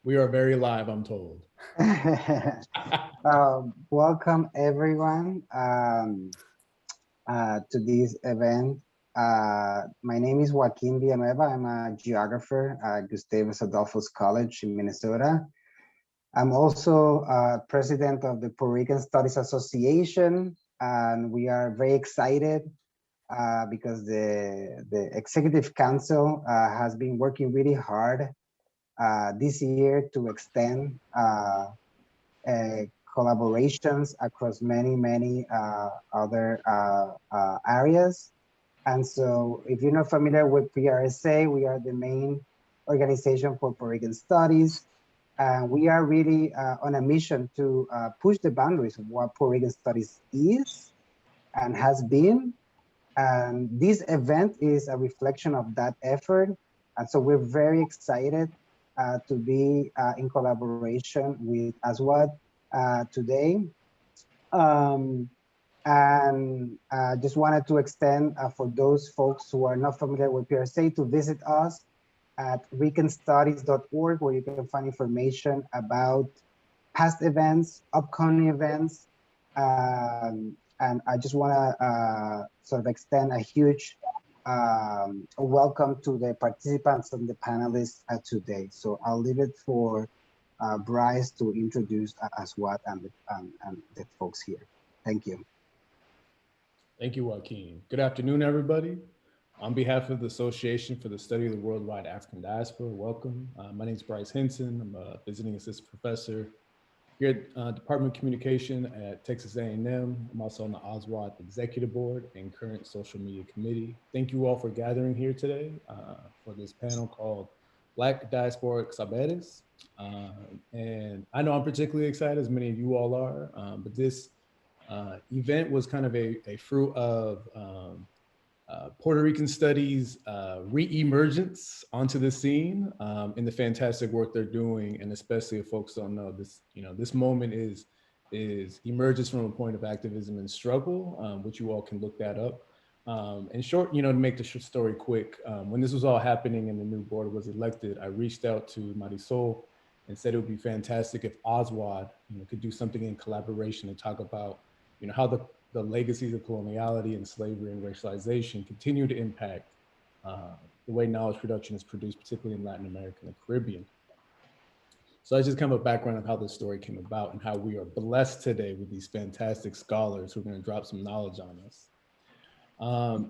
We are very live, I'm told. Welcome everyone to this event. My name is Joaquin Villanueva. I'm a geographer at Gustavus Adolphus College in Minnesota. I'm also president of the Puerto Rican Studies Association, and we are very excited because the Executive Council has been working really hard this year to extend uh, collaborations across many other areas. And so if you're not familiar with PRSA, we are the main organization for Puerto Rican studies. And we are really on a mission to push the boundaries of what Puerto Rican studies is and has been. And this event is a reflection of that effort. And so we're very excited to be in collaboration with ASWAD today. Um, and just wanted to extend for those folks who are not familiar with PRSA to visit us at ricanstudies.org, where you can find information about past events, upcoming events. And I just want to sort of extend a huge welcome to the participants and the panelists today. So I'll leave it for Bryce to introduce ASWAD and the folks here. Thank you. Thank you, Joaquin. Good afternoon, everybody. On behalf of the Association for the Study of the Worldwide African Diaspora, welcome. My name is Bryce Henson. I'm a visiting assistant professor here at Department of Communication at Texas A&M. I'm also on the ASWAD Executive Board and current Social Media Committee. Thank you all for gathering here today for this panel called Black Diasporic Saberes. And I know I'm particularly excited, as many of you all are, but this event was kind of a fruit of Puerto Rican studies re-emergence onto the scene in the fantastic work they're doing, and especially if folks don't know this, this moment is emerges from a point of activism and struggle, which you all can look that up. In short, to make the story quick, when this was all happening and the new board was elected, I reached out to Marisol and said it would be fantastic if ASWAD, could do something in collaboration to talk about, how the legacies of coloniality and slavery and racialization continue to impact the way knowledge production is produced, particularly in Latin America and the Caribbean. So that's just kind of a background of how this story came about and how we are blessed today with these fantastic scholars who are going to drop some knowledge on us.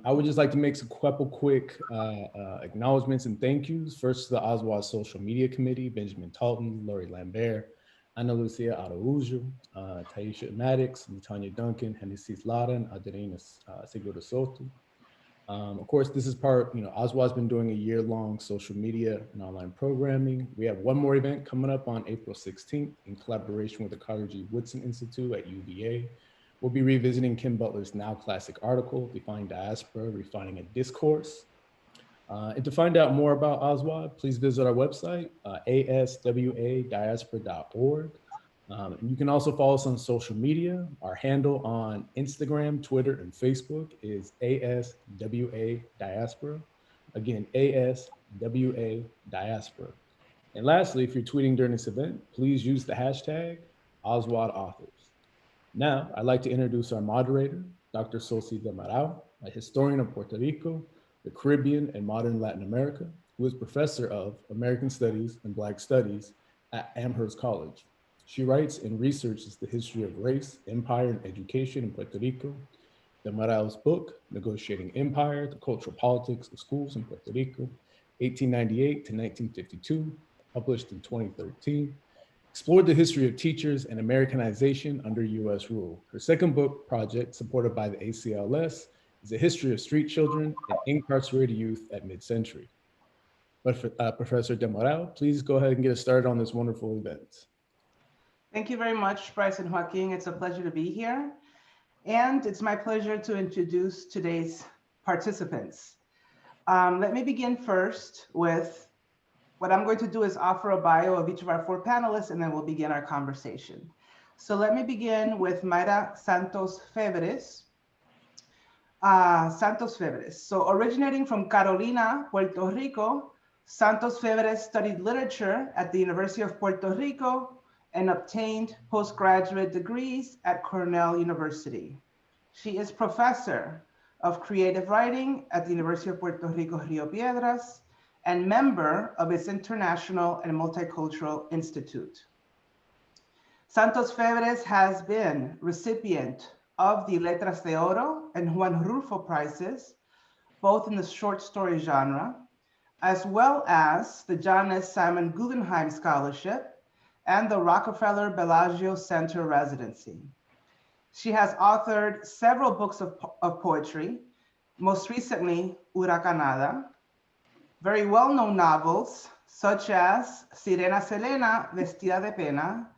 I would just like to make some couple quick acknowledgements and thank yous. First to the ASWAD Social Media Committee, Benjamin Talton, Lori Lambert, Ana Lucia Araujo, Taisha Maddox, Latanya Duncan, Genesis Lara, and Adelina Segura Soto. Of course, this is part, ASWAD's been doing a year-long social media and online programming. We have one more event coming up on April 16th in collaboration with the Carter G. Woodson Institute at UVA. We'll be revisiting Kim Butler's now classic article, Defining Diaspora, Refining a Discourse. And to find out more about ASWAD, please visit our website, aswadiaspora.org. And you can also follow us on social media. Our handle on Instagram, Twitter, and Facebook is ASWA Diaspora. Again, ASWA Diaspora. And lastly, if you're tweeting during this event, please use the hashtag OswaldAuthors. Now, I'd like to introduce our moderator, Dr. Sosi Demarao, a historian of Puerto Rico, the Caribbean, and modern Latin America, who is professor of American Studies and Black Studies at Amherst College. She writes and researches the history of race, empire, and education in Puerto Rico. Demarao's book, Negotiating Empire, The Cultural Politics of Schools in Puerto Rico, 1898 to 1952, published in 2013, explored the history of teachers and Americanization under US rule. Her second book project, supported by the ACLS, is a history of street children and incarcerated youth at mid-century. But Professor Demarao, please go ahead and get us started on this wonderful event. Thank you very much, Bryce and Joaquin. It's a pleasure to be here. And it's my pleasure to introduce today's participants. Let me begin first with what I'm going to do is offer a bio of each of our four panelists, and then we'll begin our conversation. So let me begin with Mayra Santos Febrez. Santos Febrez. So originating from Carolina, Puerto Rico, Santos Febrez studied literature at the University of Puerto Rico and obtained postgraduate degrees at Cornell University. She is professor of creative writing at the University of Puerto Rico, Rio Piedras, and member of its International and Multicultural Institute. Santos Febrez has been recipient of the Letras de Oro and Juan Rulfo prizes, both in the short story genre, as well as the John S. Simon Guggenheim Scholarship and the Rockefeller Bellagio Center Residency. She has authored several books of poetry, most recently Huracanada, very well-known novels such as Sirena Selena, Vestida de Pena,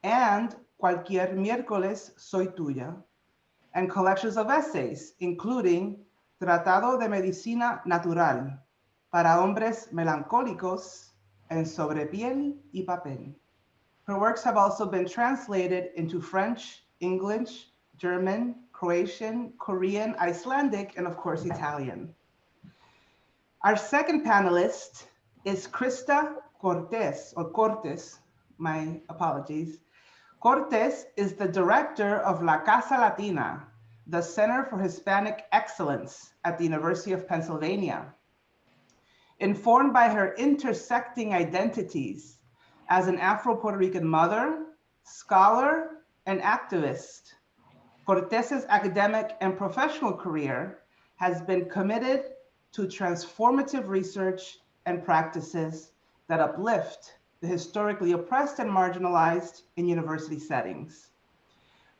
and Cualquier Miércoles Soy Tuya, and collections of essays, including Tratado de Medicina Natural, Para Hombres Melancólicos, and Sobre Piel y Papel. Her works have also been translated into French, English, German, Croatian, Korean, Icelandic, and of course, Italian. Our second panelist is Crista Cortes, or Cortes, my apologies. Cortes is the director of La Casa Latina, the Center for Hispanic Excellence at the University of Pennsylvania. Informed by her intersecting identities as an Afro-Puerto Rican mother, scholar, and activist, Cortes's academic and professional career has been committed to transformative research and practices that uplift the historically oppressed and marginalized in university settings.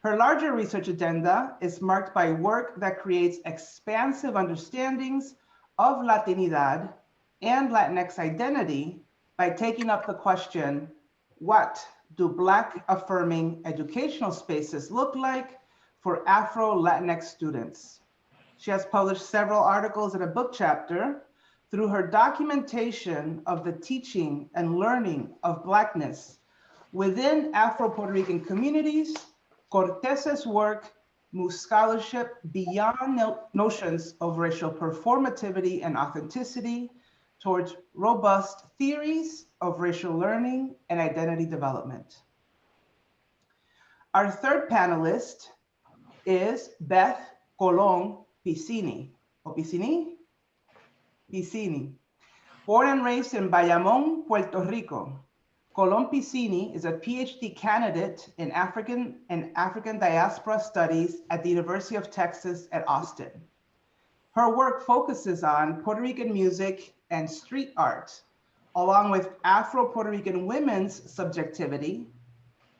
Her larger research agenda is marked by work that creates expansive understandings of Latinidad and Latinx identity by taking up the question, what do Black affirming educational spaces look like for Afro-Latinx students? She has published several articles and a book chapter. Through her documentation of the teaching and learning of Blackness within Afro-Puerto Rican communities, Cortes's work moves scholarship beyond notions of racial performativity and authenticity towards robust theories of racial learning and identity development. Our third panelist is Beth Colón Piscini, or Piscini? Piscini. Born and raised in Bayamón, Puerto Rico, Colón Piscini is a PhD candidate in African Diaspora Studies at the University of Texas at Austin. Her work focuses on Puerto Rican music and street art, along with Afro-Puerto Rican women's subjectivity,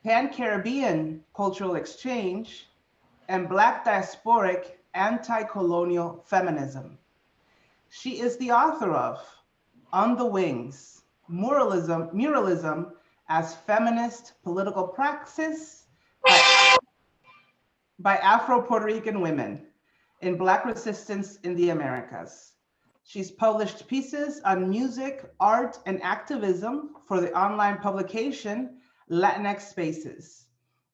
Pan-Caribbean cultural exchange, and Black diasporic anti-colonial feminism. She is the author of On the Wings, Muralism as Feminist Political Praxis by Afro-Puerto Rican Women in Black Resistance in the Americas. She's published pieces on music, art, and activism for the online publication Latinx Spaces.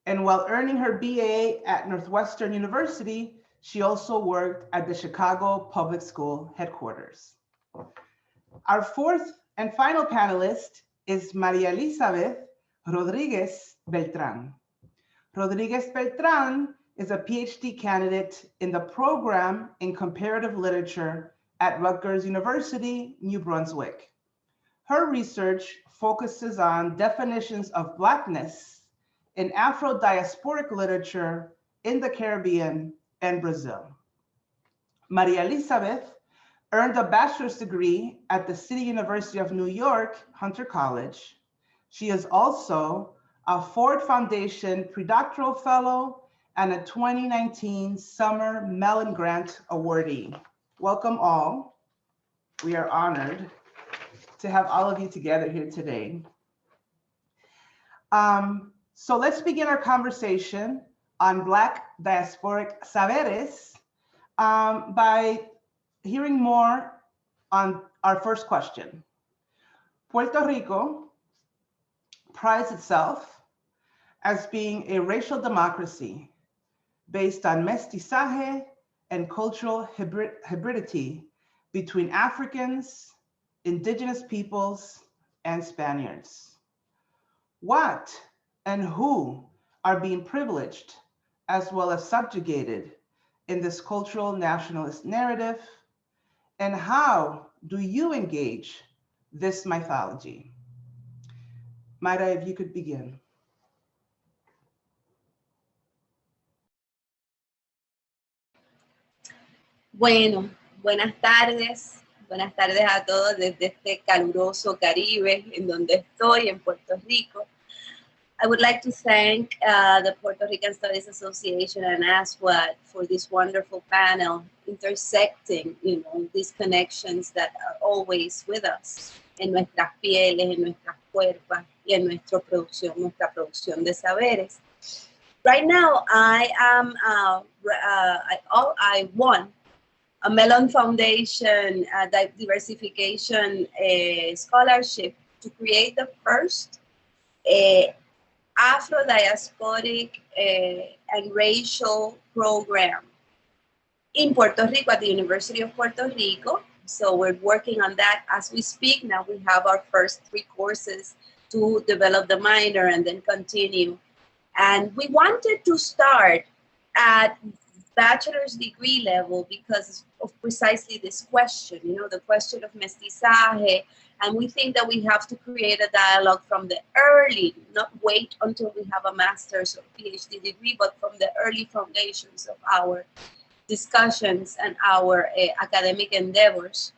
And while earning her BA at Northwestern University, she also worked at the Chicago Public School headquarters. Our fourth and final panelist is Maria Elizabeth Rodriguez Beltran. Rodriguez Beltran is a PhD candidate in the program in comparative literature at Rutgers University, New Brunswick. Her research focuses on definitions of Blackness in Afro-diasporic literature in the Caribbean and Brazil. Maria Elizabeth earned a bachelor's degree at the City University of New York, Hunter College. She is also a Ford Foundation predoctoral fellow and a 2019 Summer Mellon Grant awardee. Welcome all. We are honored to have all of you together here today. So let's begin our conversation on Black diasporic saberes by hearing more on our first question. Puerto Rico prides itself as being a racial democracy based on mestizaje and cultural hybridity between Africans, indigenous peoples, and Spaniards. What and who are being privileged as well as subjugated in this cultural nationalist narrative? And how do you engage this mythology? Mayra, if you could begin. Bueno, buenas tardes a todos desde este caluroso Caribe en donde estoy, en Puerto Rico. I would like to thank the Puerto Rican Studies Association and ASWAD for this wonderful panel intersecting, these connections that are always with us en nuestras pieles, en nuestras cuerpos y en nuestra producción de saberes. Right now, I won a Mellon Foundation diversification scholarship to create the first Afro-diasporic and racial program in Puerto Rico at the University of Puerto Rico. So we're working on that as we speak. Now we have our first 3 courses to develop the minor and then continue. And we wanted to start at bachelor's degree level because of precisely this question, the question of mestizaje. And we think that we have to create a dialogue from the early, not wait until we have a master's or PhD degree, but from the early foundations of our discussions and our academic endeavors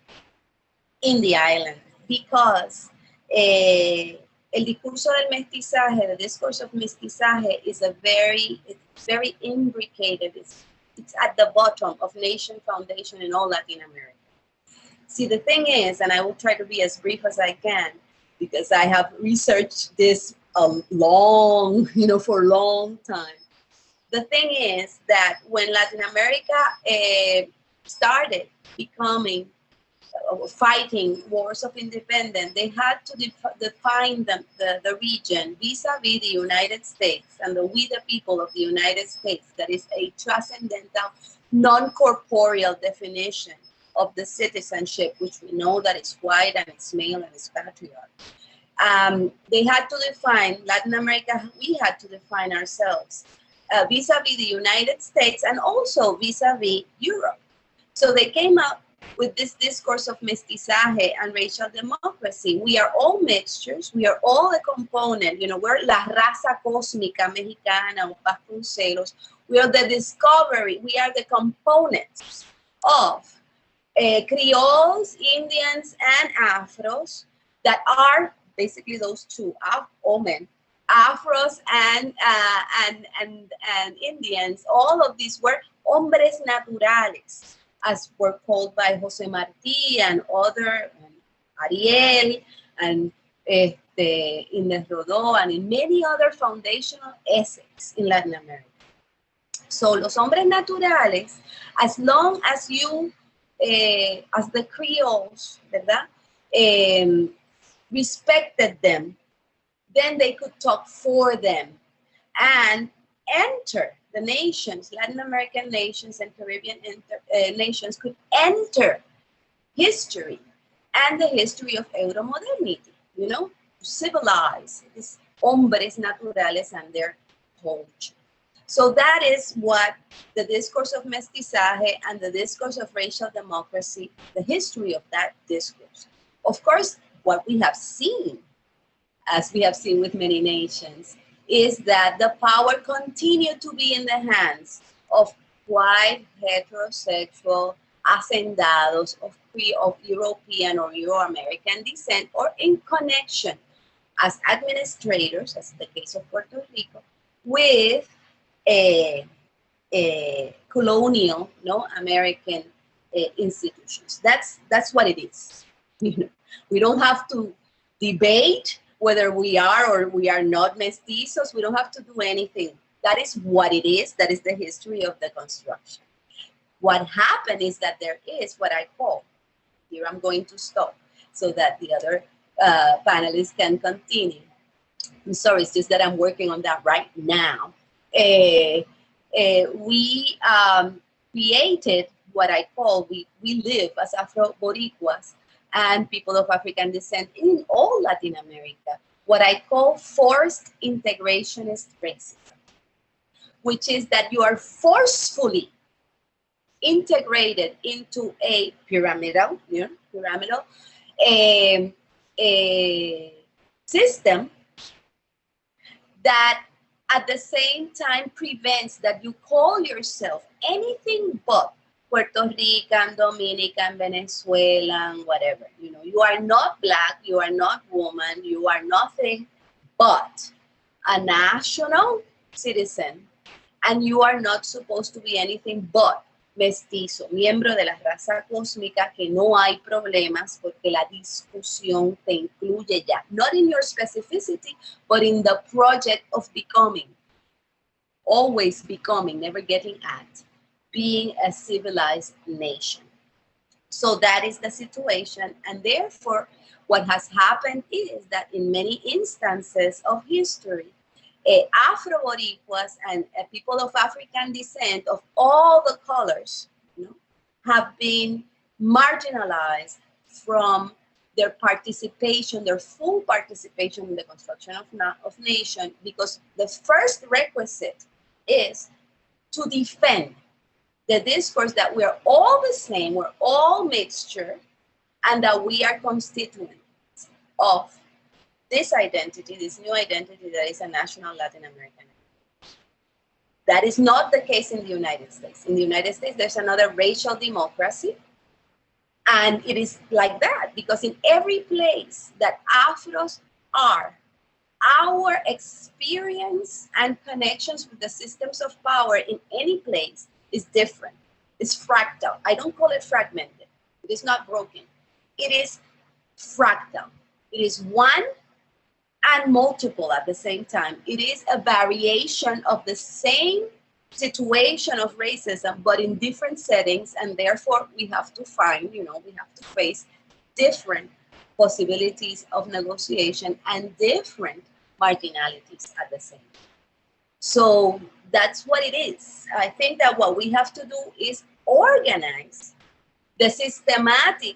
in the island. Because el discurso del mestizaje, the discourse of mestizaje is it's very imbricated. It's at the bottom of nation foundation in all Latin America. See, the thing is, and I will try to be as brief as I can, because I have researched this for a long time. The thing is that when Latin America started becoming, fighting wars of independence, they had to define the region vis-a-vis the United States and we the people of the United States. That is a transcendental, non-corporeal definition of the citizenship, which we know that it's white and it's male and it's patriarch. They had to define Latin America, we had to define ourselves vis-a-vis the United States and also vis-a-vis Europe. So they came out with this discourse of mestizaje and racial democracy. We are all mixtures, we are all a component, we're la raza cósmica mexicana o Vasconcelos. We are the discovery, we are the components of Creoles, Indians, and Afros that are basically those two, all men, Afros and Indians. All of these were hombres naturales, as were called by Jose Martí and other, Ariel, and Inés Rodó, and in many other foundational essays in Latin America. So los hombres naturales, as long as you as the Creoles, ¿verdad? Respected them, then they could talk for them and enter the nations, Latin American nations and Caribbean nations could enter history and the history of Euromodernity, civilize these hombres naturales and their culture. So that is what the discourse of mestizaje and the discourse of racial democracy, the history of that discourse. Of course, what we have seen, as we have seen with many nations, is that the power continued to be in the hands of white, heterosexual, hacendados of European or Euro-American descent, or in connection as administrators, as the case of Puerto Rico, with colonial, American institutions. That's what it is. We don't have to debate whether we are or we are not mestizos. We don't have to do anything. That is what it is. That is the history of the construction. What happened is that there is what I call, here I'm going to stop so that the other panelists can continue. I'm sorry, it's just that I'm working on that right now. We created what I call, we live as Afro-Boricuas and people of African descent in all Latin America, what I call forced integrationist racism, which is that you are forcefully integrated into a pyramidal system that at the same time prevents that you call yourself anything but Puerto Rican, Dominican, Venezuelan, whatever. You know, you are not Black, you are not woman, you are nothing but a national citizen, and you are not supposed to be anything but mestizo, miembro de la raza cósmica, que no hay problemas porque la discusión te incluye ya, not in your specificity, but in the project of becoming, always becoming, never getting at, being a civilized nation. So that is the situation, and therefore what has happened is that in many instances of history, Afro-Boricuas and people of African descent of all the colors, you know, have been marginalized from their participation, their full participation in the construction of nation, because the first requisite is to defend the discourse that we are all the same, we're all mixture, and that we are constituents of this identity, this new identity that is a national Latin American. That is not the case in the United States. In the United States, there's another racial democracy. And it is like that because in every place that Afros are, our experience and connections with the systems of power in any place is different. It's fractal. I don't call it fragmented. It is not broken. It is fractal. It is one and multiple at the same time. It is a variation of the same situation of racism, but in different settings, and therefore we have to find, we have to face different possibilities of negotiation and different marginalities at the same time. So that's what it is. I think that what we have to do is organize the systematic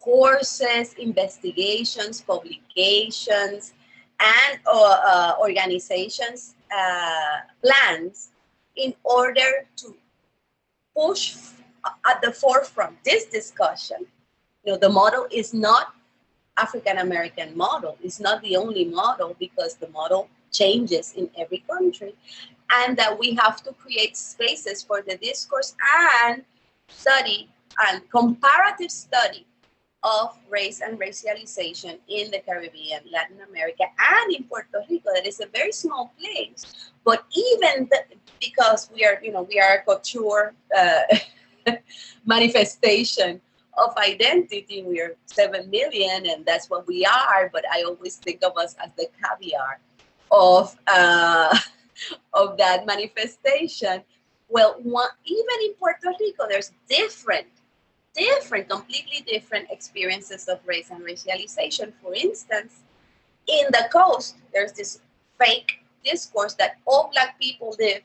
courses, investigations, publications, and organizations plans in order to push at the forefront this discussion. The model is not African American model. It's not the only model because the model changes in every country, and that we have to create spaces for the discourse and study and comparative study of race and racialization in the Caribbean, Latin America, and in Puerto Rico. That is a very small place, but even because we are a couture manifestation of identity. We are 7 million, and that's what we are. But I always think of us as the caviar of that manifestation. Well, even in Puerto Rico, there's completely different experiences of race and racialization. For instance, in the coast, there's this fake discourse that all Black people live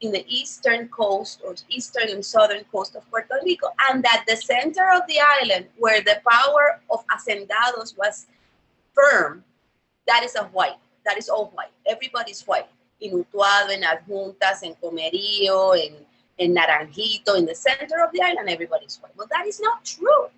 in the eastern coast or eastern and southern coast of Puerto Rico, and that the center of the island, where the power of hacendados was firm, that is all white. Everybody's white. In Utuado, in Adjuntas, in Comerío, in Naranjito, in the center of the island, everybody's white. Well, that is not true.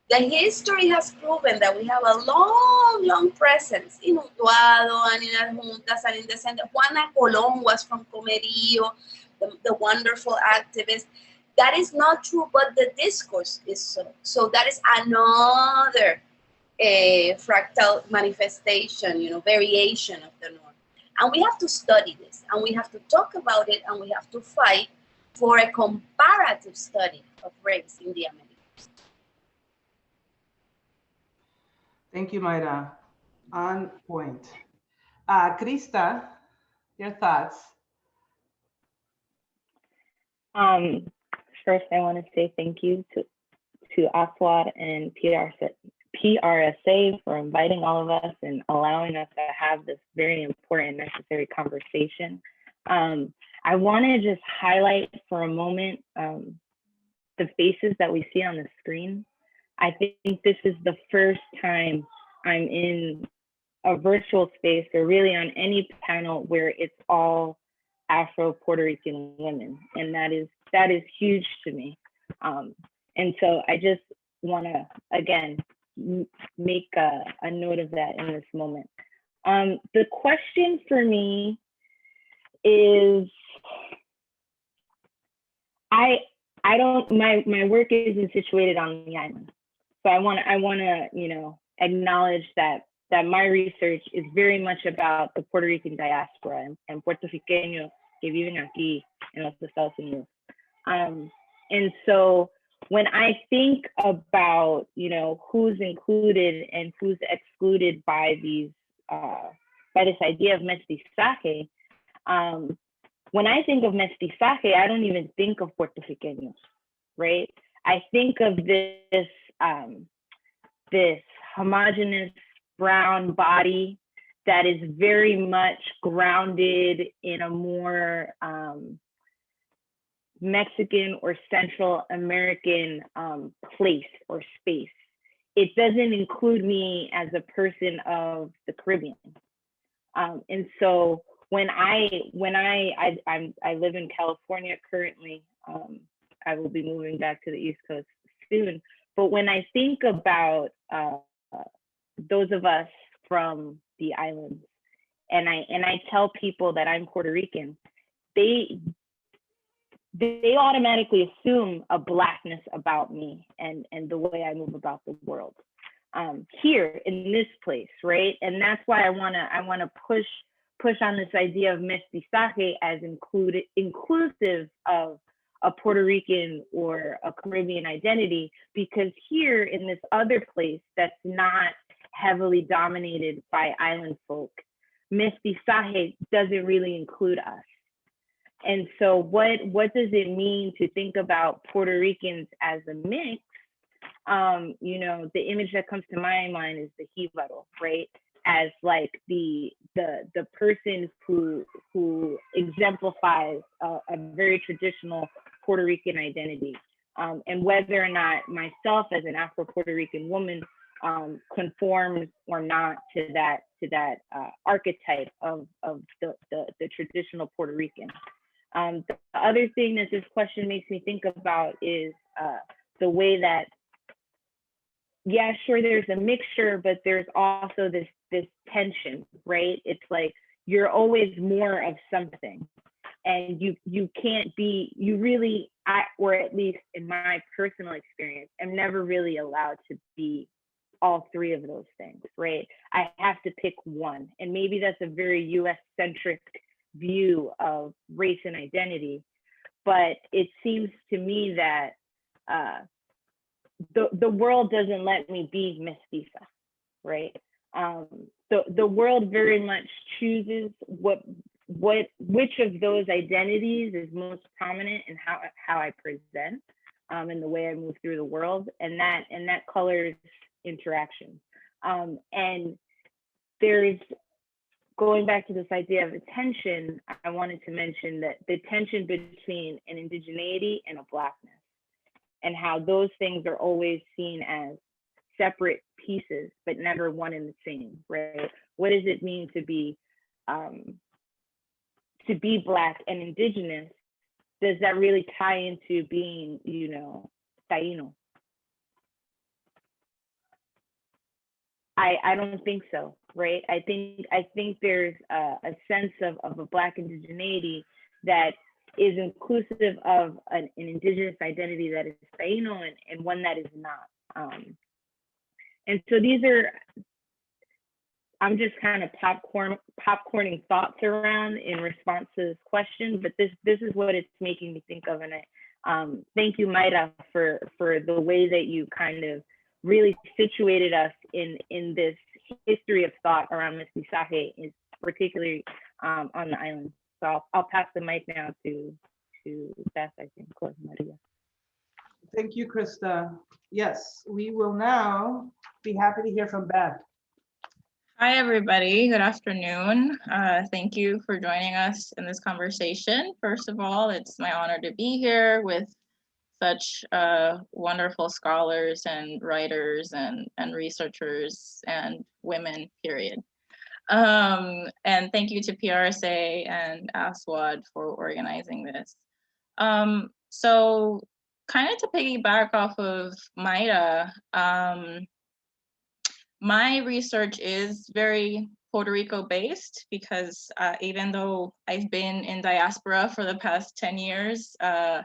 The history has proven that we have a long presence in Utuado and in Adjuntas and in the center. Juana Colón was from Comerío, the wonderful activist. That is not true, but the discourse is so. So that is another fractal manifestation, variation of the norm. And we have to study this, and we have to talk about it, and we have to fight for a comparative study of race in the Americas. Thank you, Mayra. On point. Crista, your thoughts? First, I want to say thank you to ASWAD and PRSA for inviting all of us and allowing us to have this very important, necessary conversation. I want to just highlight for a moment the faces that we see on the screen. I think this is the first time I'm in a virtual space or really on any panel where it's all Afro-Puerto Rican women. And that is huge to me. And so I just wanna, again, make a note of that in this moment. The question for me is, my work isn't situated on the island. So I wanna, you know, acknowledge that my research is very much about the Puerto Rican diaspora and puertorriqueños que viven aquí en los Estados Unidos. And so when I think about, you know, who's included and who's excluded by these, by this idea of mestizaje, when I think of mestizaje, I don't even think of puertorriqueños, right? I think of this, this homogeneous brown body that is very much grounded in a more Mexican or Central American place or space. It doesn't include me as a person of the Caribbean. And so when I live in California currently, I will be moving back to the East Coast soon. But when I think about those of us from the islands, and I tell people that I'm Puerto Rican, they automatically assume a Blackness about me and the way I move about the world here in this place, right? And that's why I wanna push on this idea of mestizaje as inclusive of a Puerto Rican or a Caribbean identity, because here in this other place that's not heavily dominated by island folk, mestizaje doesn't really include us. And so what does it mean to think about Puerto Ricans as a mix? You know, the image that comes to my mind is the jíbaro, right? As like the person who exemplifies a very traditional Puerto Rican identity. And whether or not myself as an Afro-Puerto Rican woman conforms or not to that archetype of the traditional Puerto Rican. The other thing that this question makes me think about is the way that, yeah, sure, there's a mixture, but there's also this tension, right? It's like you're always more of something, and you can't be, you really, or at least in my personal experience, I'm never really allowed to be all three of those things, right? I have to pick one, and maybe that's a very US centric view of race and identity, but it seems to me that the world doesn't let me be mestiza, right? The world very much chooses which of those identities is most prominent in how I present and the way I move through the world, and that colors interaction. And there's, going back to this idea of attention, I wanted to mention that the tension between an indigeneity and a Blackness, and how those things are always seen as separate pieces, but never one and the same, right? What does it mean to be Black and indigenous? Does that really tie into being, you know, Taino? I don't think so, right? I think there's a sense of a Black indigeneity that is inclusive of an indigenous identity that is Taino and one that is not. And so these are, I'm just kind of popcorning thoughts around in response to this question, but this is what it's making me think of. And thank you, Mayra, for the way that you kind of really situated us in this history of thought around mestizaje, is particularly on the island. So I'll pass the mic now to Beth, I think, or Maria. Thank you, Crista. Yes, we will now be happy to hear from Beth. Hi, everybody. Good afternoon. Thank you for joining us in this conversation. First of all, it's my honor to be here with such wonderful scholars and writers and researchers and women, period. And thank you to PRSA and ASWAD for organizing this. So kind of to piggyback off of Mayra, my research is very Puerto Rico based because even though I've been in diaspora for the past 10 years, that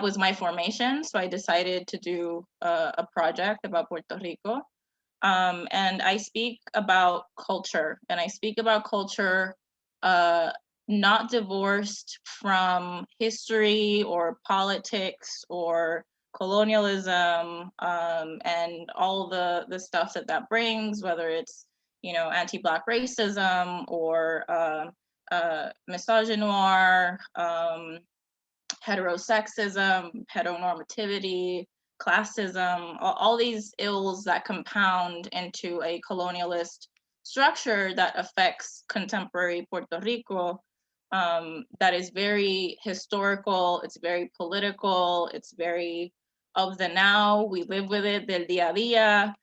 was my formation. So I decided to do a project about Puerto Rico. And I speak about culture, and I speak about culture not divorced from history or politics or colonialism, and all the stuff that brings, whether it's, you know, anti-Black racism or misogynoir, heterosexism, heteronormativity, classism, all these ills that compound into a colonialist structure that affects contemporary Puerto Rico, that is very historical, it's very political, it's very of the now, we live with it, del día a día.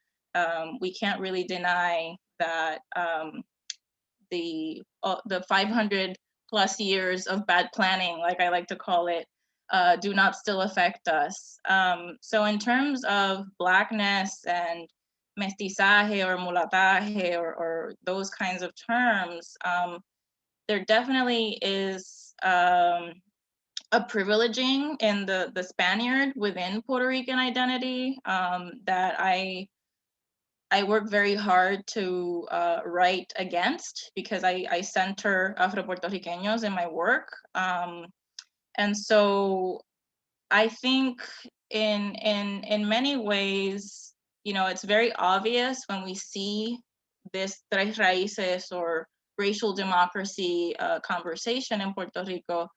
We can't really deny that the 500 plus years of bad planning, like I like to call it, do not still affect us. So in terms of Blackness and mestizaje or mulataje or those kinds of terms, there definitely is a privileging in the Spaniard within Puerto Rican identity that I work very hard to write against, because I center Afro-Puerto Ricanos in my work. And so I think in many ways, you know, it's very obvious when we see this tres raíces or racial democracy conversation in Puerto Rico,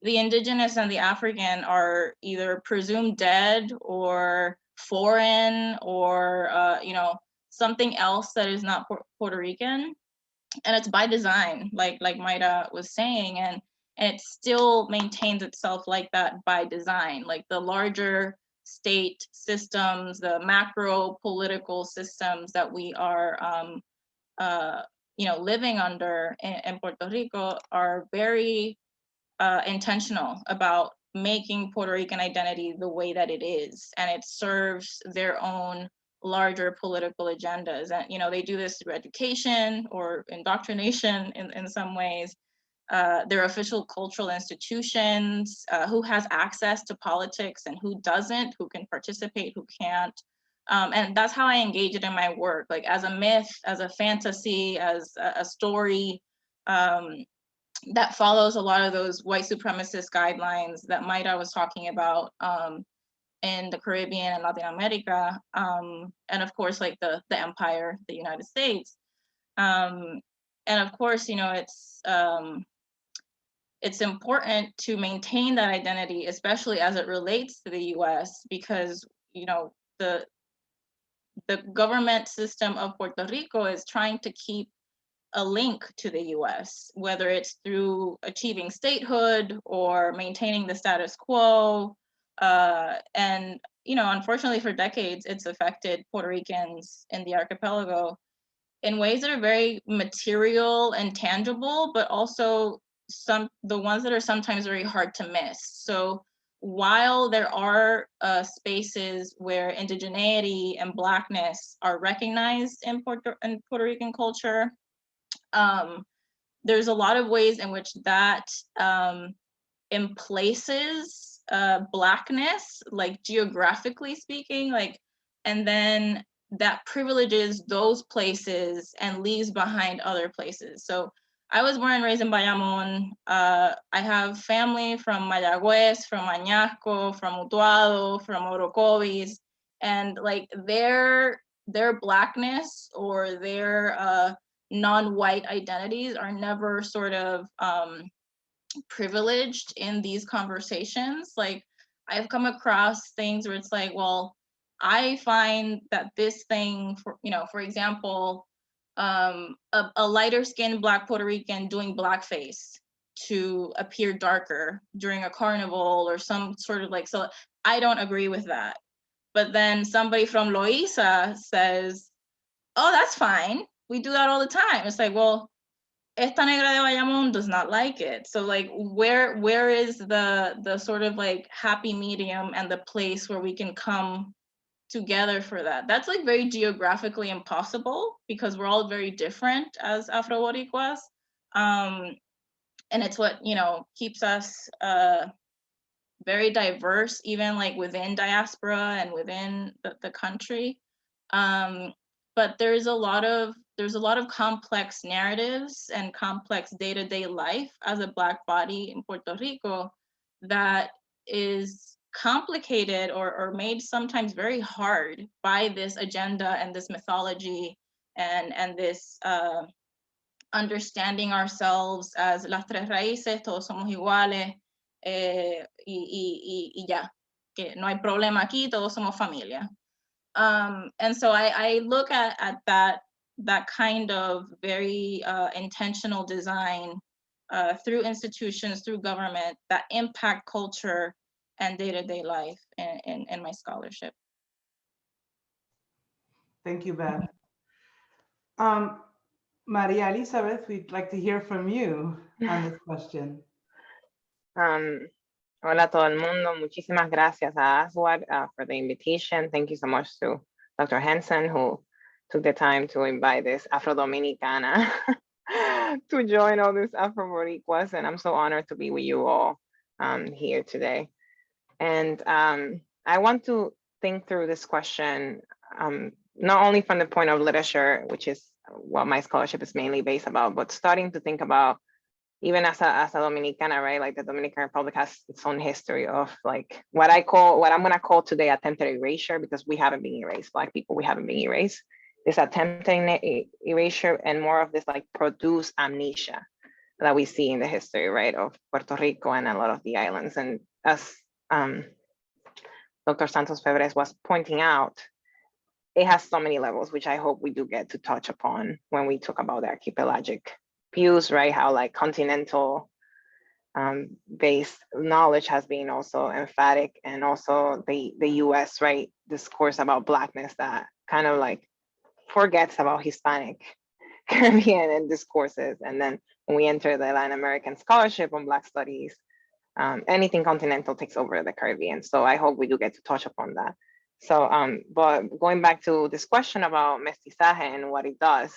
the indigenous and the African are either presumed dead or foreign or, you know, something else that is not Puerto Rican. And it's by design, like Mayra was saying, and it still maintains itself like that by design. Like the larger state systems, the macro political systems that we are you know, living under in Puerto Rico are very intentional about making Puerto Rican identity the way that it is, and it serves their own larger political agendas. And, you know, they do this through education or indoctrination in some ways. Their official cultural institutions, who has access to politics and who doesn't, who can participate, who can't. And that's how I engage it in my work, like as a myth, as a fantasy, as a story that follows a lot of those white supremacist guidelines that Mayra was talking about in the Caribbean and Latin America, and of course, like the empire, the United States. And of course, you know, it's important to maintain that identity, especially as it relates to the US, because, you know, the government system of Puerto Rico is trying to keep a link to the US, whether it's through achieving statehood or maintaining the status quo. And, you know, unfortunately for decades, it's affected Puerto Ricans in the archipelago in ways that are very material and tangible, but also the ones that are sometimes very hard to miss. So while there are spaces where indigeneity and Blackness are recognized in Puerto Rican culture, there's a lot of ways in which that emplaces Blackness, like geographically speaking, like, and then that privileges those places and leaves behind other places. So I was born and raised in Bayamon. I have family from Mayagüez, from Añasco, from Utuado, from Orocovis, and like their Blackness or their non-white identities are never sort of privileged in these conversations. Like I've come across things where it's like, well, I find that this thing, for example, a lighter skinned Black Puerto Rican doing blackface to appear darker during a carnival or some sort of like, so I don't agree with that. But then somebody from Loíza says, oh, that's fine. We do that all the time. It's like, well, esta negra de Bayamón does not like it. So like, where is the sort of like happy medium and the place where we can come together for that? That's like very geographically impossible because we're all very different as Afro-Boricuas. And it's what, you know, keeps us very diverse, even like within diaspora and within the country. But there's a lot of complex narratives and complex day-to-day life as a Black body in Puerto Rico that is complicated or made sometimes very hard by this agenda and this mythology and this understanding ourselves as las tres raíces, todos somos iguales, y ya, que no hay problema aquí, todos somos familia. And so I look at that kind of very intentional design through institutions, through government, that impact culture and day-to-day life in my scholarship. Thank you, Beth. Maria Elizabeth, we'd like to hear from you on this question. Hola a todo el mundo. Muchísimas gracias a ASWAD for the invitation. Thank you so much to Dr. Henson, who took the time to invite this Afro-Dominicana to join all these Afro-Boricuas. And I'm so honored to be with you all here today. And I want to think through this question, not only from the point of literature, which is what my scholarship is mainly based about, but starting to think about, even as a Dominicana, right? Like the Dominican Republic has its own history of like what I'm gonna call today attempted erasure, because we haven't been erased. Black people, we haven't been erased. This attempted erasure and more of this like produced amnesia that we see in the history, right, of Puerto Rico and a lot of the islands. And as Dr. Santos Febrez was pointing out, it has so many levels, which I hope we do get to touch upon when we talk about the archipelagic views, right? How like continental based knowledge has been also emphatic, and also the US, right? Discourse about Blackness that kind of like forgets about Hispanic, Caribbean and discourses. And then when we enter the Latin American scholarship on Black studies, anything continental takes over the Caribbean. So I hope we do get to touch upon that. So, but going back to this question about mestizaje and what it does,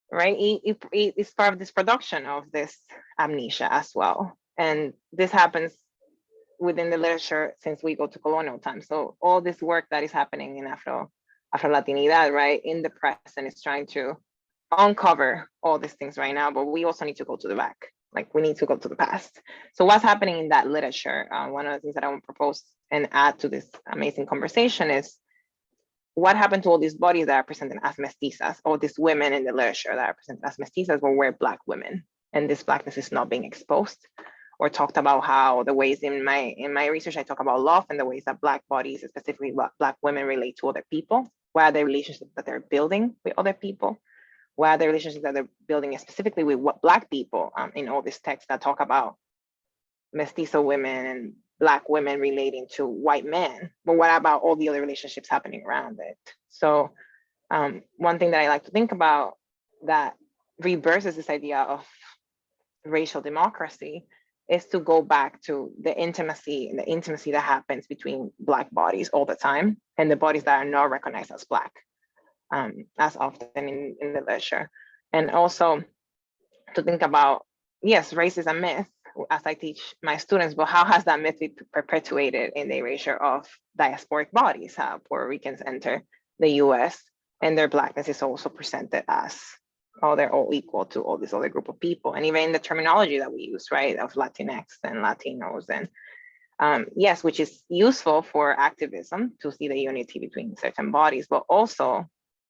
right? It's part of this production of this amnesia as well. And this happens within the literature since we go to colonial times. So all this work that is happening in Afro-Latinidad, right, in the press, and it's trying to uncover all these things right now, but we also need to go to the back. Like we need to go to the past. So what's happening in that literature? One of the things that I want to propose and add to this amazing conversation is what happened to all these bodies that are presented as mestizas, all these women in the literature that are presented as mestizas were Black women, and this Blackness is not being exposed or talked about. How the ways in my research I talk about love and the ways that Black bodies, specifically Black women, relate to other people. What are the relationships that they're building with other people? What are the relationships that they're building specifically with Black people in all these texts that talk about mestizo women and Black women relating to white men, but what about all the other relationships happening around it? So one thing that I like to think about that reverses this idea of racial democracy is to go back to the intimacy that happens between Black bodies all the time and the bodies that are not recognized as Black as often in the literature. And also to think about, yes, race is a myth, as I teach my students, but how has that myth been perpetuated in the erasure of diasporic bodies? How Puerto Ricans enter the US and their Blackness is also presented as, oh, they're all equal to all this other group of people. And even in the terminology that we use, right, of Latinx and Latinos, and yes, which is useful for activism to see the unity between certain bodies, but also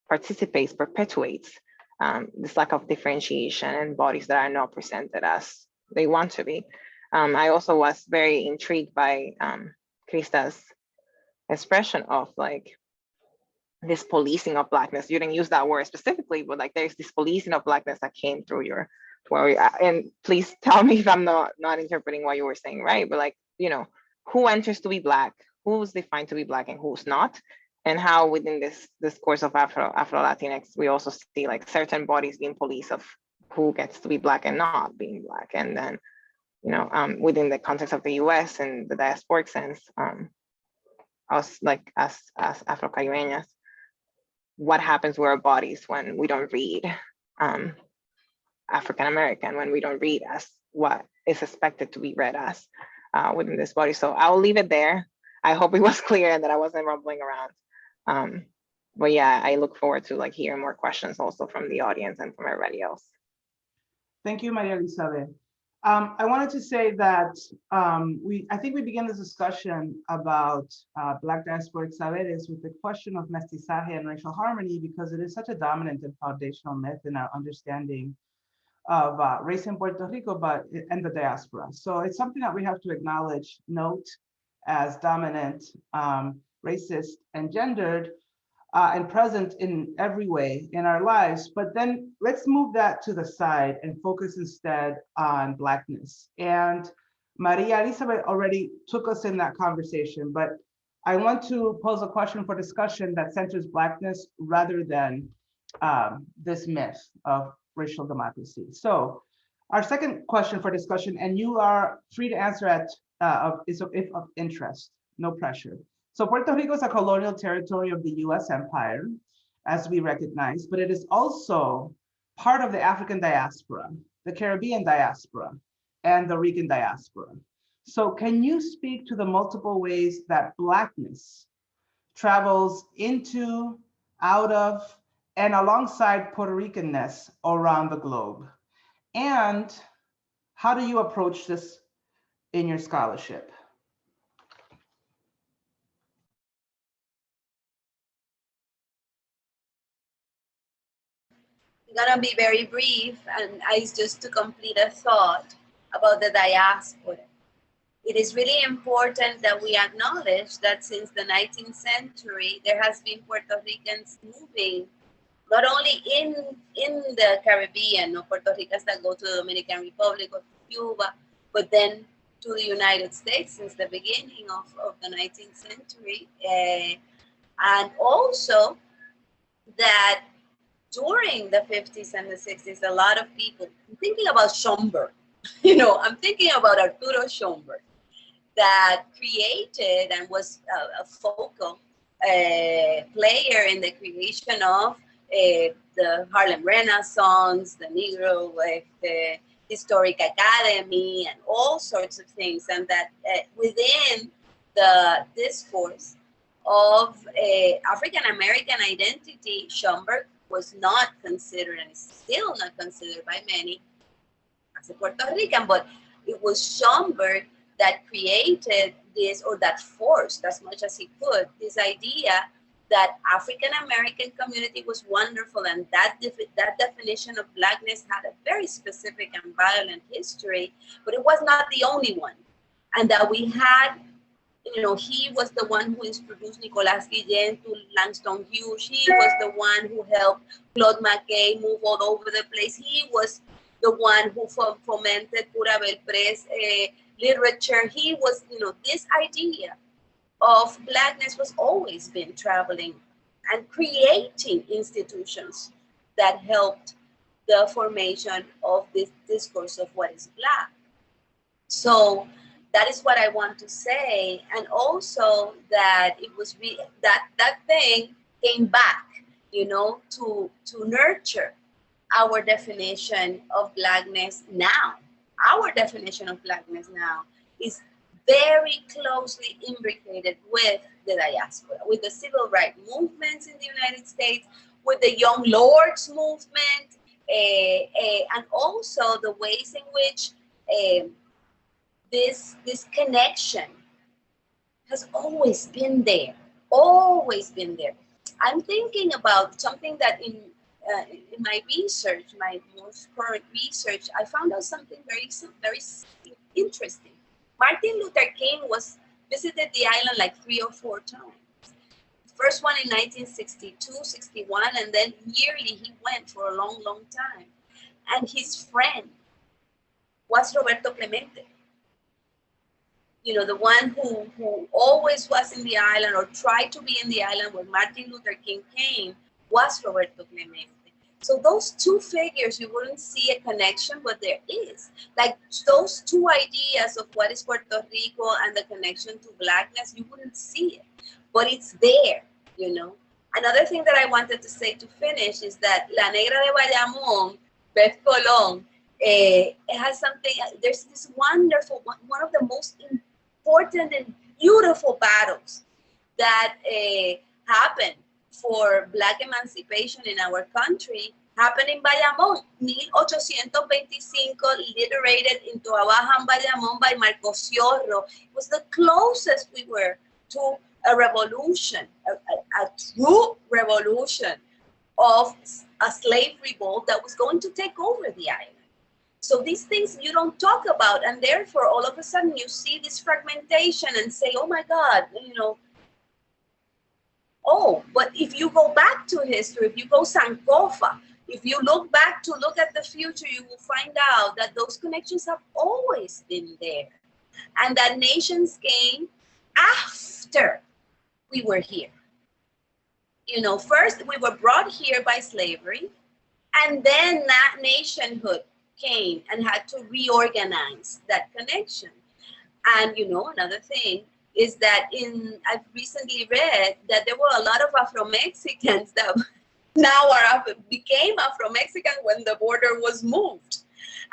perpetuates this lack of differentiation and bodies that are not presented as they want to be. I also was very intrigued by Crista's expression of like this policing of Blackness. You didn't use that word specifically, but like there's this policing of Blackness that came through your and please tell me if I'm not interpreting what you were saying right, but like, you know, who enters to be Black, who's defined to be Black and who's not, and how within this course of Afro-Latinx, we also see like certain bodies being police of who gets to be Black and not being Black. And then, you know, within the context of the US and the diasporic sense, us like as Afro-Caribeñas, what happens with our bodies when we don't read African American, when we don't read as what is expected to be read as within this body. So I'll leave it there. I hope it was clear and that I wasn't rumbling around. But yeah, I look forward to like hearing more questions also from the audience and from everybody else. Thank you, Maria Elizabeth. I wanted to say that I think we began this discussion about Black diasporic saberes with the question of mestizaje and racial harmony, because it is such a dominant and foundational myth in our understanding of race in Puerto Rico, and the diaspora. So it's something that we have to acknowledge, note as dominant, racist, and gendered, and present in every way in our lives. But then let's move that to the side and focus instead on Blackness. And Maria Elizabeth already took us in that conversation, but I want to pose a question for discussion that centers Blackness rather than this myth of racial democracy. So our second question for discussion, and you are free to answer if of interest, no pressure. So Puerto Rico is a colonial territory of the US Empire, as we recognize, but it is also part of the African diaspora, the Caribbean diaspora, and the Rican diaspora. So can you speak to the multiple ways that Blackness travels into, out of, and alongside Puerto Ricanness around the globe? And how do you approach this in your scholarship? I'm gonna be very brief, and just to complete a thought about the diaspora. It is really important that we acknowledge that since the 19th century, there has been Puerto Ricans moving, not only in the Caribbean, no Puerto Ricans that go to the Dominican Republic or Cuba, but then to the United States since the beginning of the 19th century. And also that during the 50s and the 60s, a lot of people, I'm thinking about Schomburg, I'm thinking about Arturo Schomburg, that created and was a focal player in the creation of the Harlem Renaissance, the Negro the Historic Academy, and all sorts of things. And that within the discourse of African American identity, Schomburg was not considered, and is still not considered by many, as a Puerto Rican, but it was Schomburg that created this, or that forced as much as he could, this idea that African American community was wonderful, and that definition of Blackness had a very specific and violent history, but it was not the only one. And that we had, he was the one who introduced Nicolas Guillen to Langston Hughes. He was the one who helped Claude McKay move all over the place. He was the one who fomented Pura Belprés literature. He was, this idea of Blackness was always been traveling and creating institutions that helped the formation of this discourse of what is Black. So that is what I want to say. And also that it was that thing came back, to nurture our definition of Blackness now. Our definition of Blackness now is very closely imbricated with the diaspora, with the civil rights movements in the United States, with the Young Lords movement, and also the ways in which this connection has always been there, I'm thinking about something that in my research, my most current research, I found out something very interesting. Martin Luther King visited the island like 3 or 4 times. First one in 1962, 61, and then yearly he went for a long, long time. And his friend was Roberto Clemente. You know, the one who always was in the island or tried to be in the island when Martin Luther King came was Roberto Clemente. So those two figures, you wouldn't see a connection, but there is. Like those two ideas of what is Puerto Rico and the connection to Blackness, you wouldn't see it, but it's there, you know. Another thing that I wanted to say to finish is that La Negra de Bayamón, Beth Colón, it has something, there's this wonderful, one of the most important and beautiful battles that happened for Black emancipation in our country, happened in Bayamón, 1825, literated in Toa Baja, Bayamón by Marcos Ciorro. It was the closest we were to a revolution, a true revolution of a slave revolt that was going to take over the island. So these things you don't talk about, and therefore all of a sudden you see this fragmentation and say, oh my God, you know, oh, but if you go back to history, if you go Sankofa, if you look back to look at the future, you will find out that those connections have always been there. And that nations came after we were here. You know, first we were brought here by slavery, and then that nationhood came and had to reorganize that connection. And you know, another thing is that I've recently read that there were a lot of Afro-Mexicans that now became Afro-Mexican when the border was moved.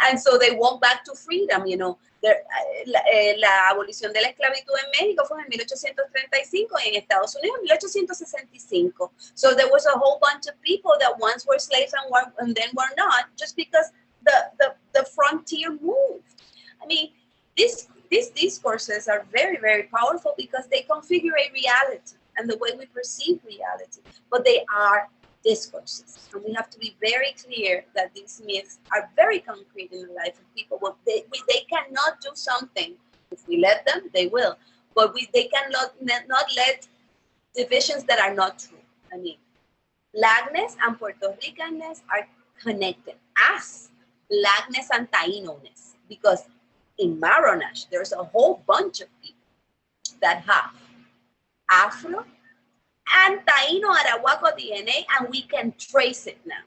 And so they walked back to freedom, you know. La abolición de la esclavitud en México fue en 1835 y en Estados Unidos en 1865. So there was a whole bunch of people that once were slaves and then were not, just because the frontier moved. I mean, these discourses are very, very powerful because they configure a reality and the way we perceive reality, but they are discourses. And we have to be very clear that these myths are very concrete in the life of people. Well, they cannot do something. If we let them, they will. But they cannot not let divisions that are not true. I mean, Blackness and Puerto Ricanness are connected as Blackness and Taíno-ness, because in Marronash, there's a whole bunch of people that have Afro and Taíno Arahuaco DNA, and we can trace it now.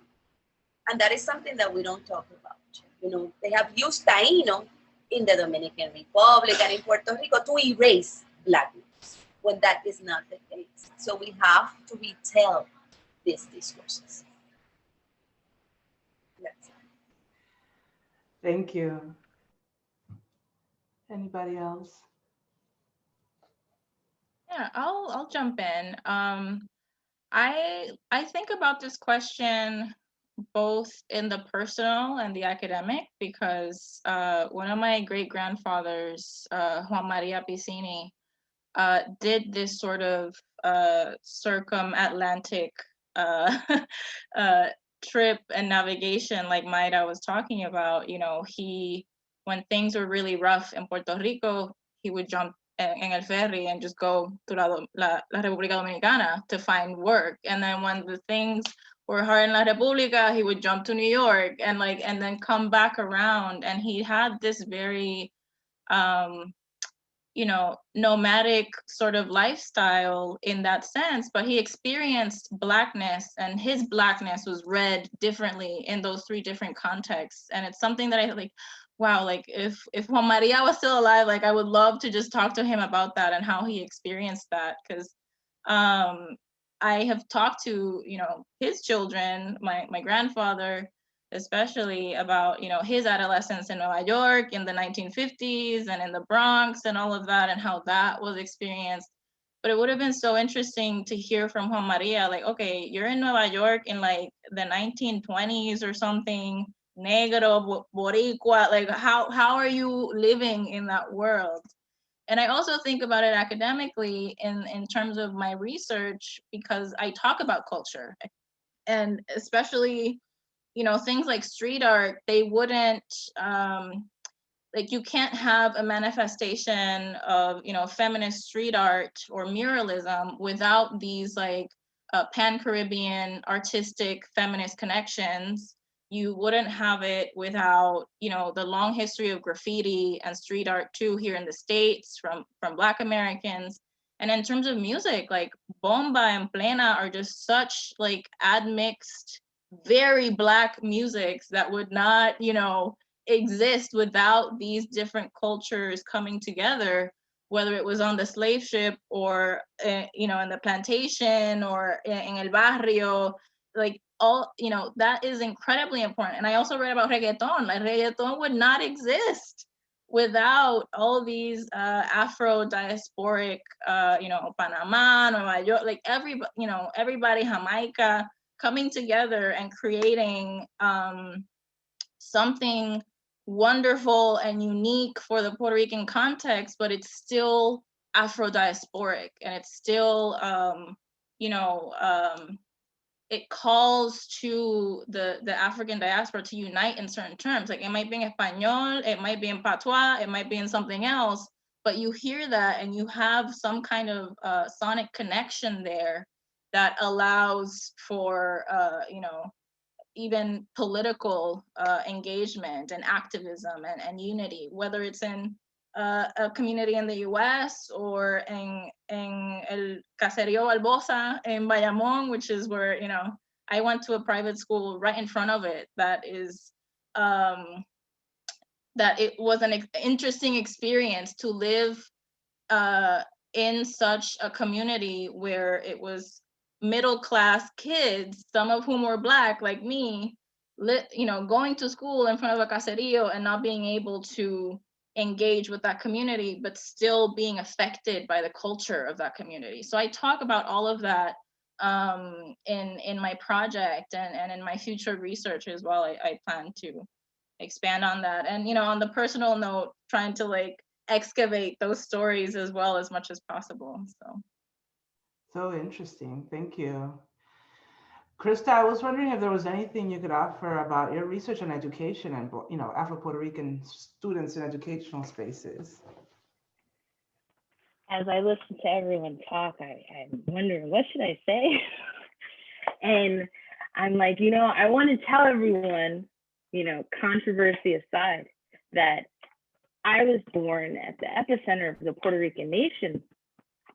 And that is something that we don't talk about. You know, they have used Taíno in the Dominican Republic and in Puerto Rico to erase Blackness, when that is not the case. So we have to retell these discourses. Thank you. Anybody else? Yeah, I'll jump in. I think about this question both in the personal and the academic, because one of my great grandfathers, Juan Maria Piscini, did this sort of circum-Atlantic trip and navigation, like Mayra was talking about. You know, when things were really rough in Puerto Rico, he would jump en el ferry and just go to la República Dominicana to find work. And then when the things were hard in La República, he would jump to New York and then come back around. And he had this very you know, nomadic sort of lifestyle in that sense, but he experienced Blackness, and his Blackness was read differently in those three different contexts. And it's something that I like, wow, like if Juan Maria was still alive, like I would love to just talk to him about that and how he experienced that. Because I have talked to, you know, his children, my grandfather, especially about, you know, his adolescence in Nueva York in the 1950s and in the Bronx and all of that, and how that was experienced. But it would have been so interesting to hear from Juan Maria, like, okay, you're in Nueva York in like the 1920s or something, negro, boricua, like how are you living in that world? And I also think about it academically in terms of my research, because I talk about culture, and especially, you know, things like street art, they wouldn't, like you can't have a manifestation of, you know, feminist street art or muralism without these like pan-Caribbean artistic feminist connections You wouldn't have it without, you know, the long history of graffiti and street art too here in the States from Black Americans. And in terms of music, like bomba and plena are just such like admixed, very Black musics that would not, you know, exist without these different cultures coming together, whether it was on the slave ship or, you know, in the plantation or in el barrio, like all, you know, that is incredibly important. And I also read about reggaeton. Like reggaeton would not exist without all these Afro diasporic, you know, Panama, Nueva York, like you know, everybody, Jamaica, coming together and creating something wonderful and unique for the Puerto Rican context, but it's still Afro diasporic, and it's still, you know, it calls to the African diaspora to unite in certain terms. Like it might be in Espanol, it might be in Patois, it might be in something else, but you hear that and you have some kind of sonic connection there that allows for, you know, even political engagement and activism and unity, whether it's in a community in the US or in El Caserío Barbosa in Bayamón, which is where, you know, I went to a private school right in front of it that is, that it was an interesting experience to live in such a community where it was middle-class kids, some of whom were Black like me, you know, going to school in front of a caserío and not being able to engage with that community, but still being affected by the culture of that community. So I talk about all of that in my project and in my future research as well. I plan to expand on that. And, you know, on the personal note, trying to like excavate those stories as well as much as possible. So interesting, thank you. Crista, I was wondering if there was anything you could offer about your research on education and, you know, Afro-Puerto Rican students in educational spaces. As I listen to everyone talk, I'm wondering, what should I say? And I'm like, you know, I want to tell everyone, you know, controversy aside, that I was born at the epicenter of the Puerto Rican nation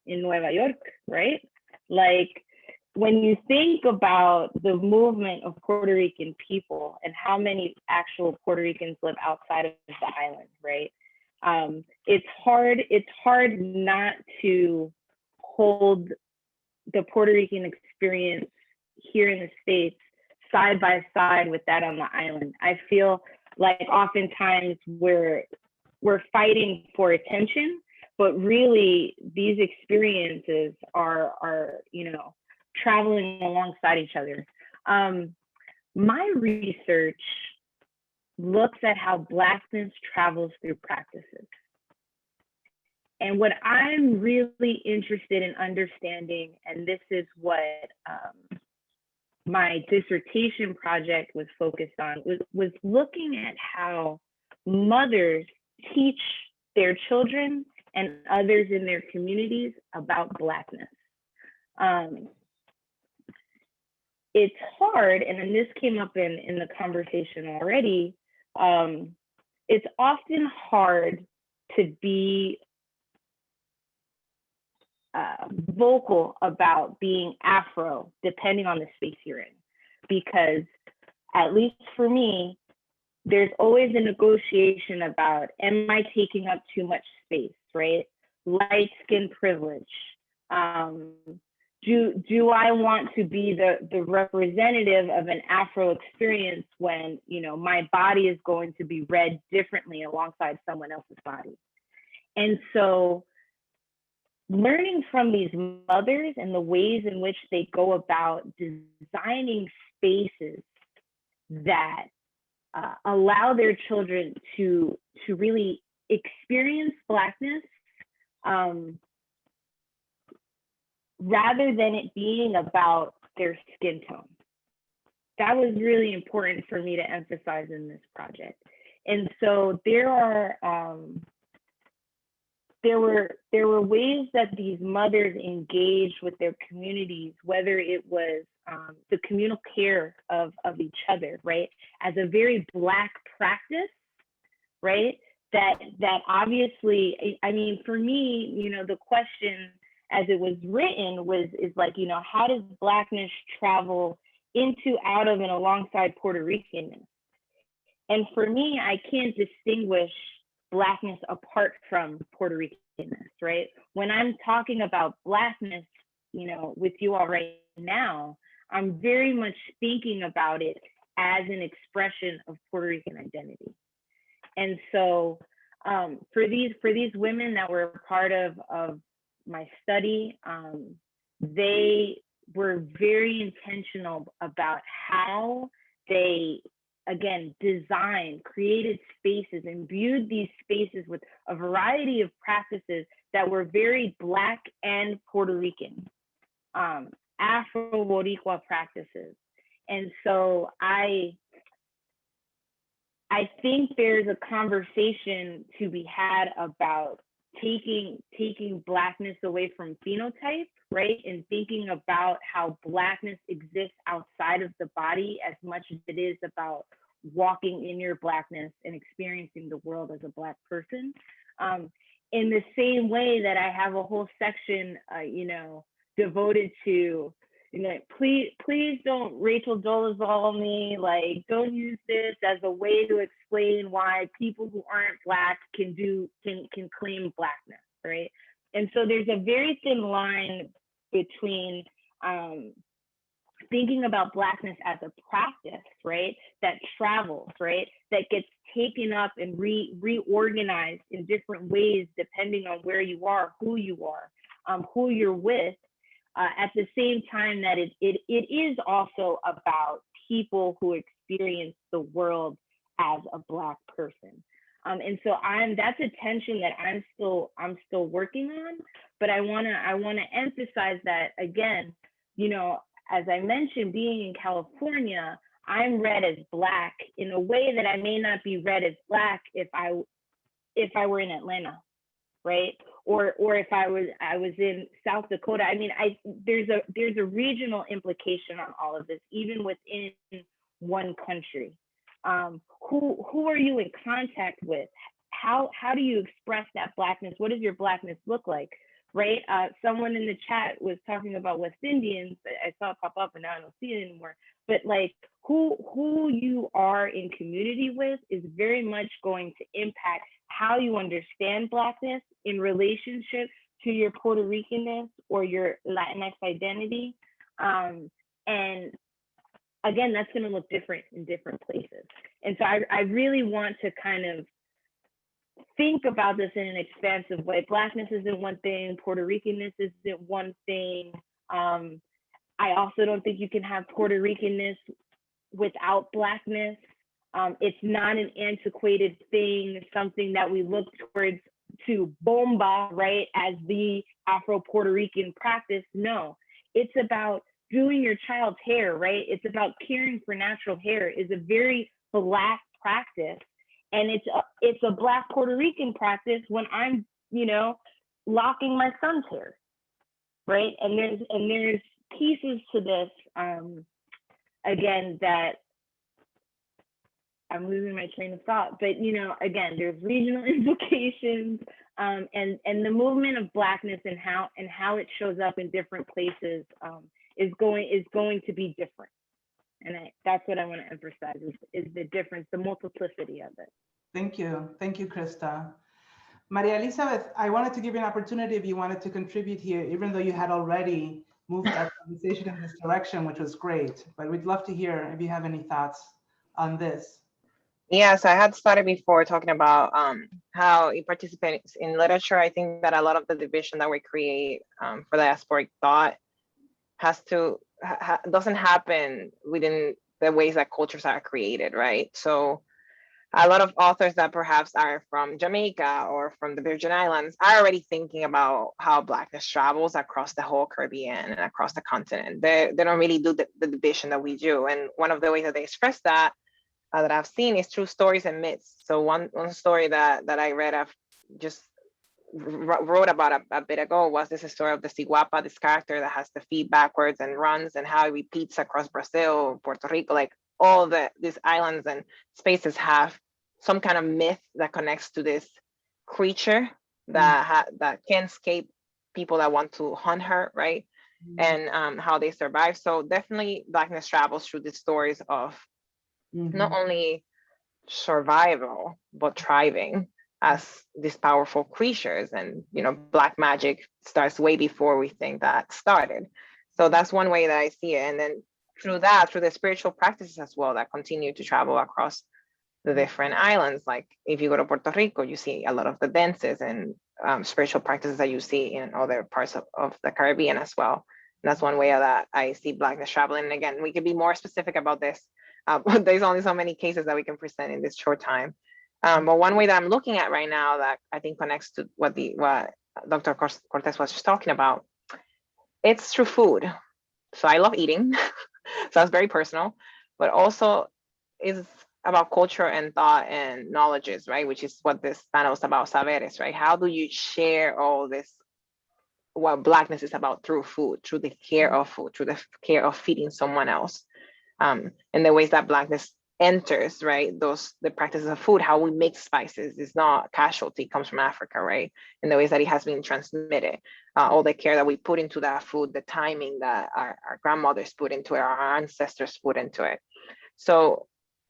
in Nueva York, right? Like, when you think about the movement of Puerto Rican people and how many actual Puerto Ricans live outside of the island, right? It's hard not to hold the Puerto Rican experience here in the States side by side with that on the island. I feel like oftentimes we're fighting for attention, but really these experiences are you know, traveling alongside each other. My research looks at how Blackness travels through practices. And what I'm really interested in understanding, and this is what my dissertation project was focused on, was looking at how mothers teach their children and others in their communities about Blackness. It's hard, and then this came up in the conversation already, it's often hard to be vocal about being Afro, depending on the space you're in, because at least for me, there's always a negotiation about, am I taking up too much space, right? Light skin privilege. Do I want to be the representative of an Afro experience when, you know, my body is going to be read differently alongside someone else's body? And so learning from these mothers and the ways in which they go about designing spaces that allow their children to really experience Blackness, rather than it being about their skin tone. That was really important for me to emphasize in this project. And so there are there were ways that these mothers engaged with their communities, whether it was the communal care of each other, right, as a very Black practice, right? That obviously, I mean, for me, you know, the question as it was written is like, you know, how does Blackness travel into, out of, and alongside Puerto Ricanness? And for me, I can't distinguish Blackness apart from Puerto Ricanness, right? When I'm talking about Blackness, you know, with you all right now, I'm very much thinking about it as an expression of Puerto Rican identity. And so for these women that were part of my study, they were very intentional about how they, again, designed, created spaces, imbued these spaces with a variety of practices that were very Black and Puerto Rican, Afro-Boricua practices. And so I think there's a conversation to be had about taking Blackness away from phenotype, right? And thinking about how Blackness exists outside of the body as much as it is about walking in your Blackness and experiencing the world as a Black person. In the same way that I have a whole section, you know, devoted to, you know, please don't Rachel Dolezal me, like, don't use this as a way to explain why people who aren't Black can claim Blackness, right? And so there's a very thin line between thinking about Blackness as a practice, right, that travels, right, that gets taken up and reorganized in different ways depending on where you are, who you're with. At the same time that it is also about people who experience the world as a Black person. And so that's a tension that I'm still working on, but I wanna emphasize that, again, you know, as I mentioned, being in California, I'm read as Black in a way that I may not be read as Black if I were in Atlanta, right? Or if I was in South Dakota. I mean, there's a regional implication on all of this, even within one country. Who are you in contact with? How do you express that Blackness? What does your Blackness look like, right? Someone in the chat was talking about West Indians. I saw it pop up and now I don't see it anymore. But like who you are in community with is very much going to impact how you understand Blackness in relationship to your Puerto Ricanness or your Latinx identity. And again, that's going to look different in different places. And so I really want to kind of think about this in an expansive way. Blackness isn't one thing, Puerto Ricanness isn't one thing. I also don't think you can have Puerto Ricanness without Blackness. It's not an antiquated thing, something that we look towards to bomba, right, as the Afro-Puerto Rican practice. No, it's about doing your child's hair, right? It's about caring for natural hair. Is a very Black practice. And it's a Black Puerto Rican practice when I'm, you know, locking my son's hair, right? And there's pieces to this, again, that I'm losing my train of thought, but you know, again, there's regional implications, and the movement of Blackness and how it shows up in different places is going to be different. And that's what I want to emphasize is the difference, the multiplicity of it. Thank you, Crista. Maria Elizabeth, I wanted to give you an opportunity if you wanted to contribute here, even though you had already moved our conversation in this direction, which was great. But we'd love to hear if you have any thoughts on this. Yes, I had started before talking about how it participates in literature. I think that a lot of the division that we create for diasporic thought doesn't happen within the ways that cultures are created, right? So a lot of authors that perhaps are from Jamaica or from the Virgin Islands are already thinking about how Blackness travels across the whole Caribbean and across the continent. They don't really do the division that we do. And one of the ways that they express that I've seen is through stories and myths. So one story that I read, I've just wrote about a bit ago was this story of the Ciguapa, this character that has the feet backwards and runs, and how it repeats across Brazil, Puerto Rico, like all these islands and spaces have some kind of myth that connects to this creature that can escape people that want to hunt her, right? And how they survive. So definitely Blackness travels through these stories of not only survival, but thriving as these powerful creatures. And, you know, Black magic starts way before we think that started. So that's one way that I see it. And then through the spiritual practices as well that continue to travel across the different islands. Like if you go to Puerto Rico, you see a lot of the dances and spiritual practices that you see in other parts of the Caribbean as well. And that's one way that I see Blackness traveling. And again, we could be more specific about this, but there's only so many cases that we can present in this short time. But one way that I'm looking at right now that I think connects to what Dr. Cortes was just talking about, it's through food. So I love eating, so that's very personal, but also is about culture and thought and knowledges, right? Which is what this panel is about, Saberes, right? How do you share all this, what Blackness is about through food, through the care of food, through the care of feeding someone else, and the ways that Blackness enters, right? The practices of food, how we make spices is not casualty, it comes from Africa, right? And the ways that it has been transmitted, all the care that we put into that food, the timing that our grandmothers put into it, our ancestors put into it. So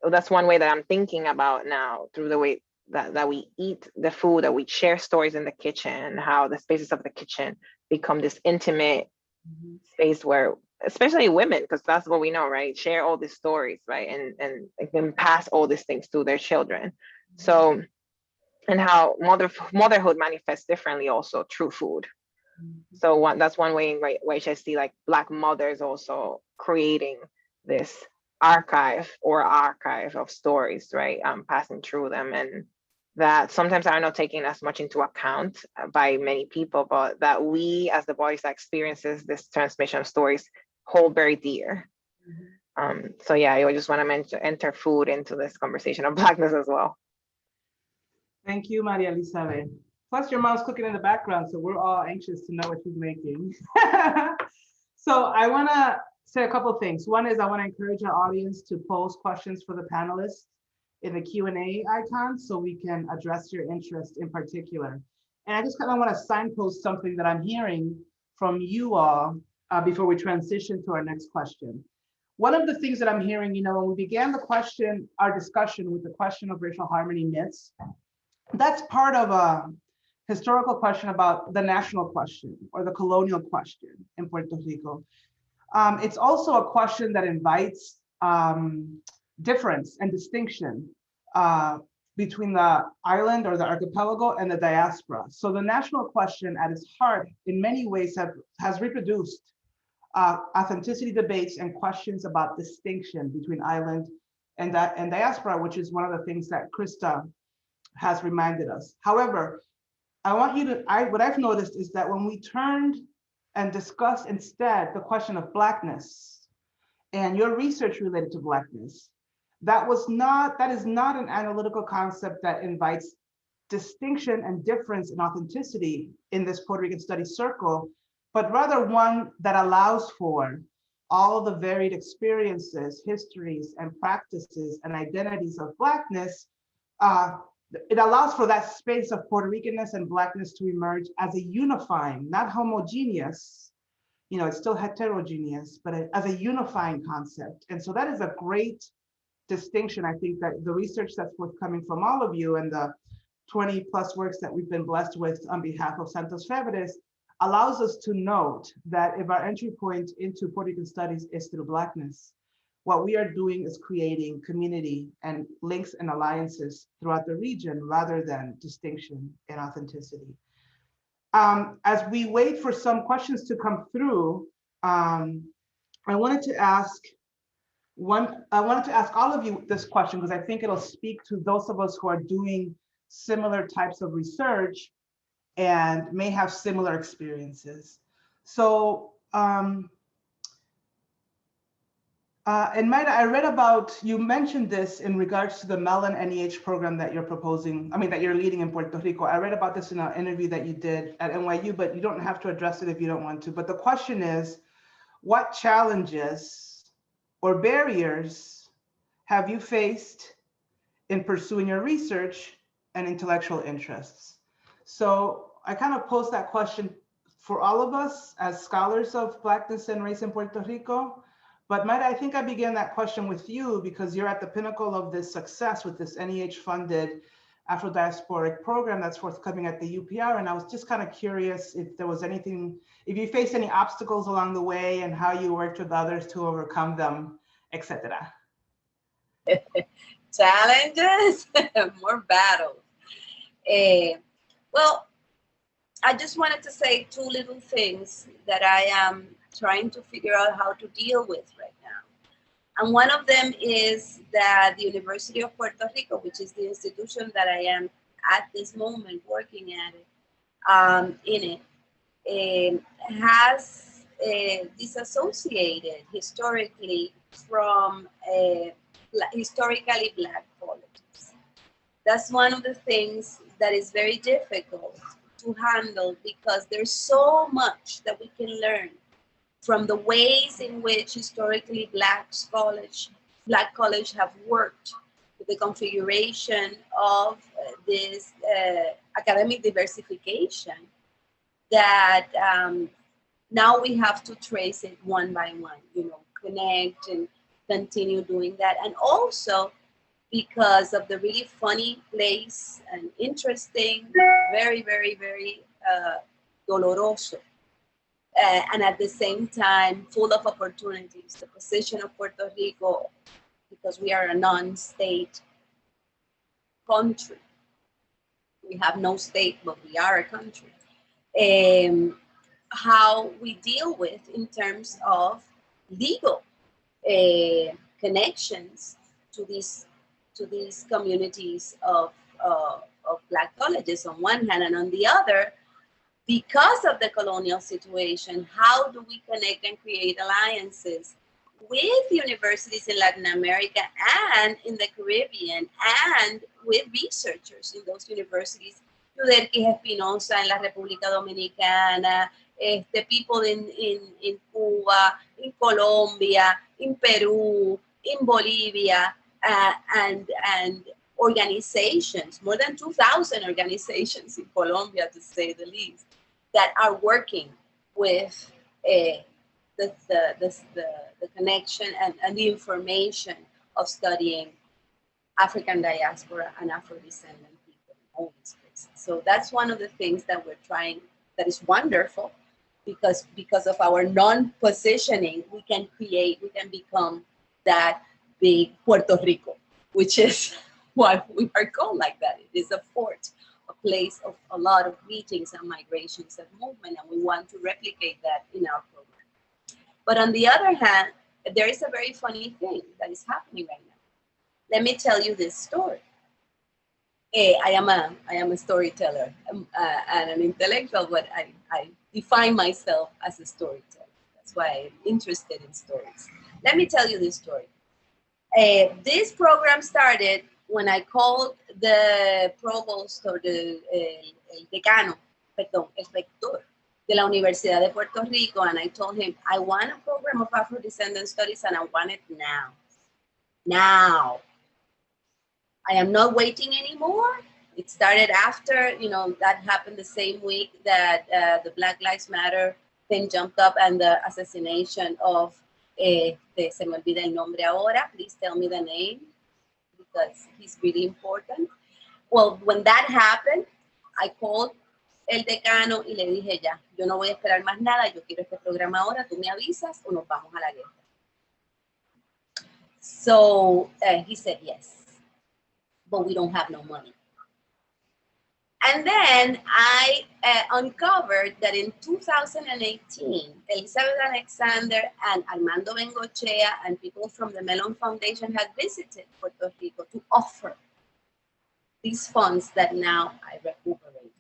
that's one way that I'm thinking about now, through the way that we eat the food, that we share stories in the kitchen, how the spaces of the kitchen become this intimate space where, especially women, because that's what we know, right? Share all these stories, right? And can pass all these things to their children. So, and how motherhood manifests differently also through food. So that's one way in which I see like Black mothers also creating this archive of stories, right? Passing through them, and that sometimes are not taken as much into account by many people, but that we as the bodies that experiences this transmission of stories hold very dear. So yeah, I just want to enter food into this conversation of Blackness as well. Thank you, Maria Elizabeth. Plus your mom's cooking in the background, so we're all anxious to know what she's making. So I want to say a couple of things. One is I want to encourage our audience to pose questions for the panelists in the Q&A icon so we can address your interest in particular. And I just kind of want to signpost something that I'm hearing from you all before we transition to our next question. One of the things that I'm hearing, you know, when we began our discussion with the question of racial harmony myths, that's part of a historical question about the national question or the colonial question in Puerto Rico. It's also a question that invites difference and distinction between the island or the archipelago and the diaspora. So the national question at its heart, in many ways, has reproduced authenticity debates and questions about distinction between island and diaspora, which is one of the things that Crista has reminded us. However, what I've noticed is that when we turned and discussed instead the question of Blackness and your research related to Blackness, that is not an analytical concept that invites distinction and difference and authenticity in this Puerto Rican studies circle, but rather one that allows for all the varied experiences, histories, and practices and identities of Blackness. It allows for that space of Puerto Ricanness and Blackness to emerge as a unifying, not homogeneous, you know, it's still heterogeneous, but as a unifying concept. And so that is a great distinction. I think that the research that's forthcoming from all of you and the 20 plus works that we've been blessed with on behalf of Santos Febrez allows us to note that if our entry point into Puerto Rican studies is through Blackness, what we are doing is creating community and links and alliances throughout the region rather than distinction and authenticity. As we wait for some questions to come through, I wanted to ask all of you this question because I think it'll speak to those of us who are doing similar types of research and may have similar experiences. So And Maida, I read about, you mentioned this in regards to the Mellon NEH program that you're proposing, that you're leading in Puerto Rico. I read about this in an interview that you did at NYU, but you don't have to address it if you don't want to. But the question is, what challenges or barriers have you faced in pursuing your research and intellectual interests? So I kind of pose that question for all of us as scholars of Blackness and race in Puerto Rico. But Maida, I think I began that question with you because you're at the pinnacle of this success with this NEH-funded Afro-Diasporic program that's forthcoming at the UPR. And I was just kind of curious if there was anything, if you faced any obstacles along the way and how you worked with others to overcome them, etc. Challenges, more battles. Well, I just wanted to say two little things that I am trying to figure out how to deal with right now. And one of them is that the University of Puerto Rico, which is the institution that I am at this moment working at it, has disassociated historically from historically Black colleges. That's one of the things that is very difficult to handle because there's so much that we can learn from the ways in which historically Black college have worked with the configuration of this academic diversification that now we have to trace it one by one, connect and continue doing that. And also because of the really funny place and interesting, very, very, very doloroso, and at the same time, full of opportunities. The position of Puerto Rico, because we are a non-state country. We have no state, but we are a country. How we deal with in terms of legal connections to these communities of Black colleges on one hand, and on the other, because of the colonial situation, how do we connect and create alliances with universities in Latin America and in the Caribbean and with researchers in those universities? Yuderquis Espinosa en la República Dominicana, people in Cuba, in Colombia, in Peru, in Bolivia, and organizations, more than 2,000 organizations in Colombia, to say the least, that are working with the connection and the information of studying African diaspora and Afro-descendant people in all these places. So that's one of the things that we're trying, that is wonderful, because of our non-positioning, we can become that big Puerto Rico, which is why we are called like that. It is a fort, a place of a lot of meetings and migrations and movement, and we want to replicate that in our program. But on the other hand, there is a very funny thing that is happening right now. Let me tell you this story. I am a storyteller and an intellectual, but I define myself as a storyteller. That's why I'm interested in stories. Let me tell you this story. This program started when I called the provost or el decano, el rector de la Universidad de Puerto Rico, and I told him, I want a program of Afro-descendant studies and I want it now. Now. I am not waiting anymore. It started after, that happened the same week that the Black Lives Matter thing jumped up and the assassination of, se me olvida el nombre ahora, please tell me the name, because he's really important. Well, when that happened, I called el decano y le dije, ya, yo no voy a esperar más nada, yo quiero este programa ahora, tú me avisas o nos vamos a la guerra. So he said yes, but we don't have no money. And then I uncovered that in 2018, Elizabeth Alexander and Armando Bengochea and people from the Mellon Foundation had visited Puerto Rico to offer these funds that now I recuperated.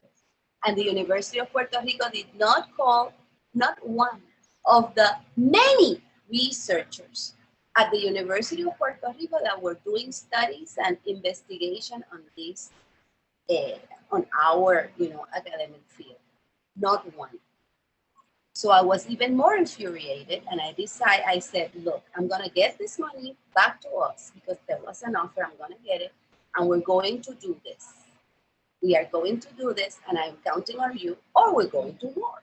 And the University of Puerto Rico did not call not one of the many researchers at the University of Puerto Rico that were doing studies and investigation on this, on our, academic field. Not one. So I was even more infuriated, and I said, look, I'm gonna get this money back to us because there was an offer, I'm gonna get it, and we're going to do this. We are going to do this, and I'm counting on you, or we're going to war.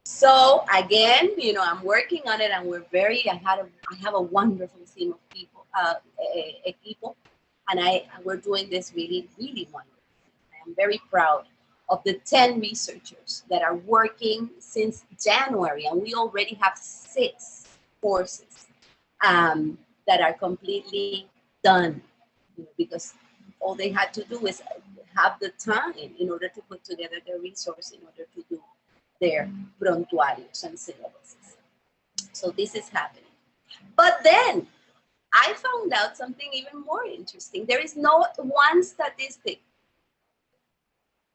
So again, I'm working on it, and I have a wonderful team of people, equipo, and we're doing this really, really wonderful. I am very proud of the 10 researchers that are working since January, and we already have 6 courses that are completely done, because all they had to do is have the time in order to put together the resource in order to do their prontuarios and syllabuses. So this is happening. But then I found out something even more interesting. There is not one statistic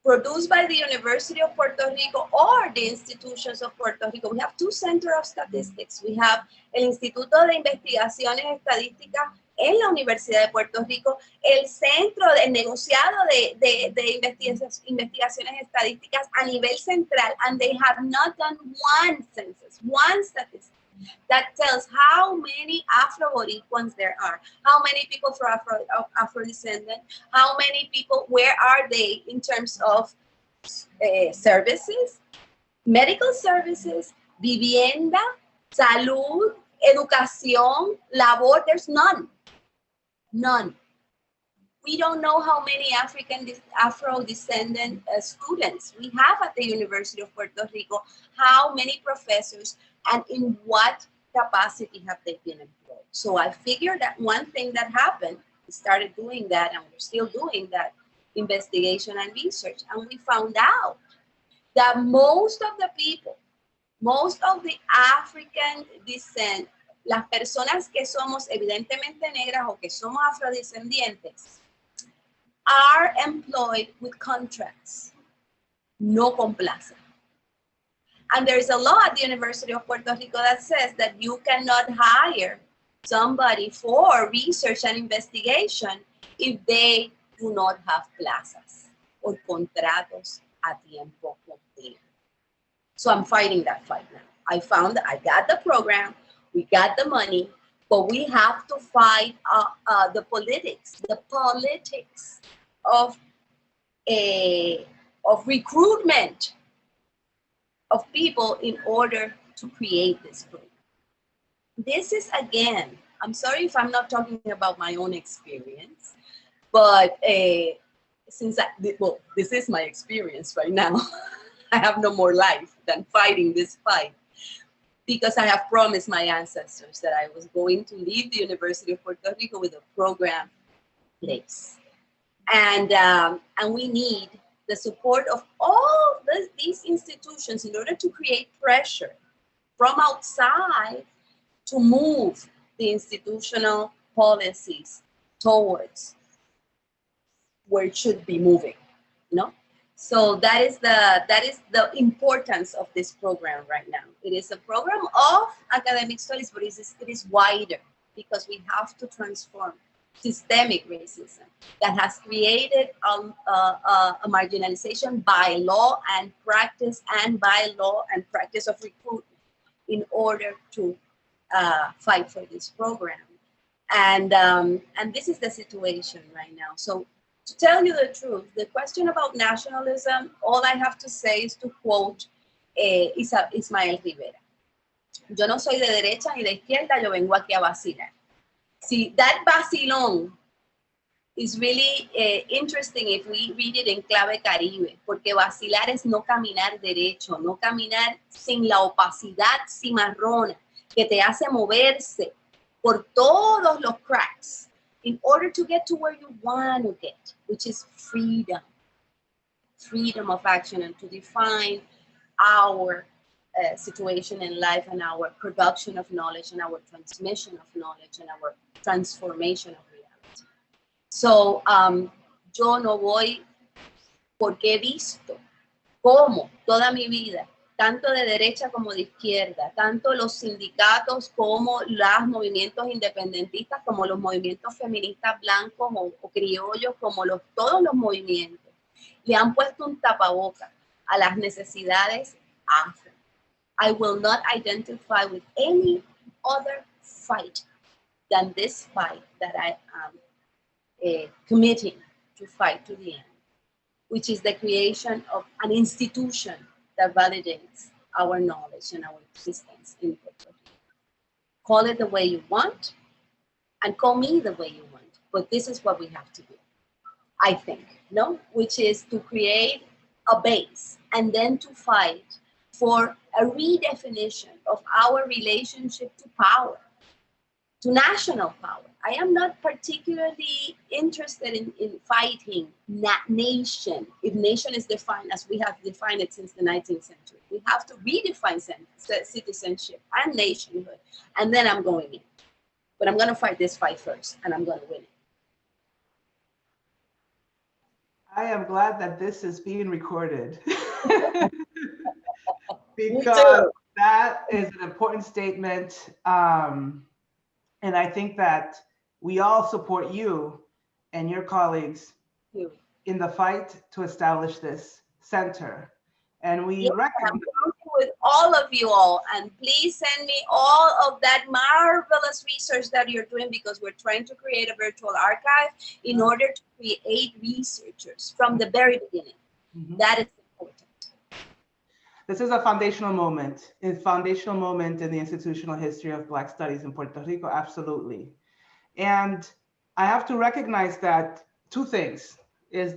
produced by the University of Puerto Rico or the institutions of Puerto Rico. We have 2 centers of statistics. We have el Instituto de Investigaciones Estadísticas en la Universidad de Puerto Rico, el Centro del Negociado de Investigaciones Estadísticas a nivel central, and they have not done one census, one statistic that tells how many Afro-Boricuans there are, how many people from Afro-descendant, how many people, where are they in terms of services, medical services, vivienda, salud, educación, labor. There's none. None. We don't know how many Afro-descendant students we have at the University of Puerto Rico, how many professors, and in what capacity have they been employed. So I figured that one thing that happened, we started doing that, and we're still doing that investigation and research, and we found out that most of the people, most of the African descent, las personas que somos evidentemente negras o que somos afrodescendientes, are employed with contracts, no con plaza. And there is a law at the University of Puerto Rico that says that you cannot hire somebody for research and investigation if they do not have plazas or contratos a tiempo completo. So I'm fighting that fight now. I got the program, we got the money, but we have to fight the politics of recruitment of people in order to create this program. This is, again, I'm sorry if I'm not talking about my own experience, but this is my experience right now. I have no more life than fighting this fight, because I have promised my ancestors that I was going to leave the University of Puerto Rico with a program in place. And we need the support of all these institutions in order to create pressure from outside to move the institutional policies towards where it should be moving, So that is the importance of this program right now. It is a program of academic studies, but it is wider, because we have to transform systemic racism that has created a marginalization by law and practice, and by law and practice of recruitment, in order to fight for this program. And this is the situation right now. So to tell you the truth, the question about nationalism, all I have to say is to quote Ismael Rivera. Yo no soy de derecha ni de izquierda, yo vengo aquí a vacilar. See, that vacilón is really interesting if we read it in clave Caribe, porque vacilar es no caminar derecho, no caminar sin la opacidad cimarrona que te hace moverse por todos los cracks in order to get to where you want to get, which is freedom. Freedom of action, and to define our situation in life, and our production of knowledge, and our transmission of knowledge, and our transformation of reality. So, yo no voy, porque he visto cómo toda mi vida tanto de derecha como de izquierda, tanto los sindicatos como los movimientos independentistas, como los movimientos feministas blancos o criollos, como todos los movimientos, le han puesto un tapaboca a las necesidades afro. I will not identify with any other fight than this fight that I am committing to fight to the end, which is the creation of an institution that validates our knowledge and our existence in Puerto Rico. Call it the way you want and call me the way you want, but this is what we have to do, I think, no? Which is to create a base and then to fight for a redefinition of our relationship to power, to national power. I am not particularly interested in fighting nation, if nation is defined as we have defined it since the 19th century. We have to redefine citizenship and nationhood, and then I'm going in. But I'm gonna fight this fight first, and I'm gonna win it. I am glad that this is being recorded. Because that is an important statement. And I think that we all support you and your colleagues in the fight to establish this center. And we recognize I'm working with all of you all, and please send me all of that marvelous research that you're doing, because we're trying to create a virtual archive in order to create researchers from the very beginning. That is important. This is a foundational moment in the institutional history of Black studies in Puerto Rico, absolutely. And I have to recognize that two things is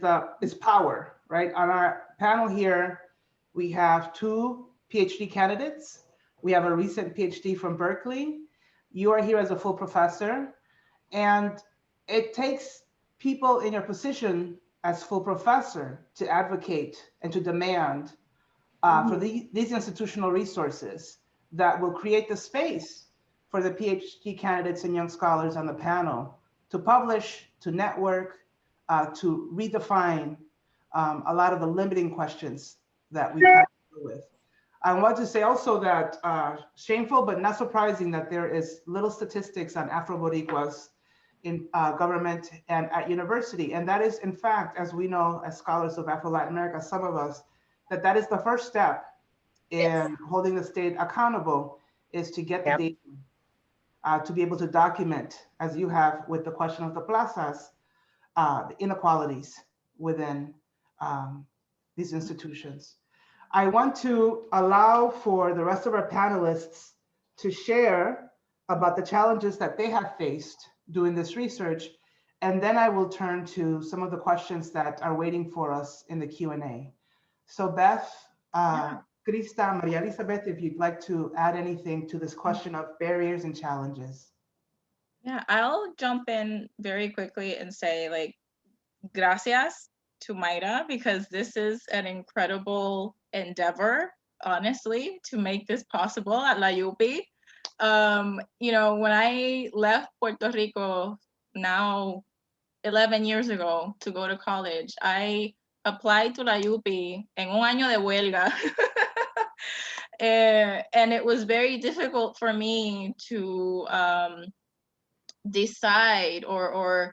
power, right? On our panel here, we have two PhD candidates. We have a recent PhD from Berkeley. You are here as a full professor, and it takes people in your position as full professor to advocate and to demand for these institutional resources that will create the space for the PhD candidates and young scholars on the panel to publish, to network, to redefine a lot of the limiting questions that we've had to deal with. I want to say also that shameful but not surprising that there is little statistics on Afro-Boricuas in government and at university. And that is, in fact, as we know, as scholars of Afro-Latin America, some of us, that is the first step in holding the state accountable, is to get the data, to be able to document, as you have with the question of the plazas, the inequalities within these institutions. I want to allow for the rest of our panelists to share about the challenges that they have faced doing this research, and then I will turn to some of the questions that are waiting for us in the Q&A. So Beth, Crista, Maria Elizabeth, if you'd like to add anything to this question of barriers and challenges. Yeah, I'll jump in very quickly and say, like, gracias to Mayra, because this is an incredible endeavor, honestly, to make this possible at La UPI. You know, when I left Puerto Rico now 11 years ago to go to college, I applied to La UPI en un año de huelga. And it was very difficult for me to decide or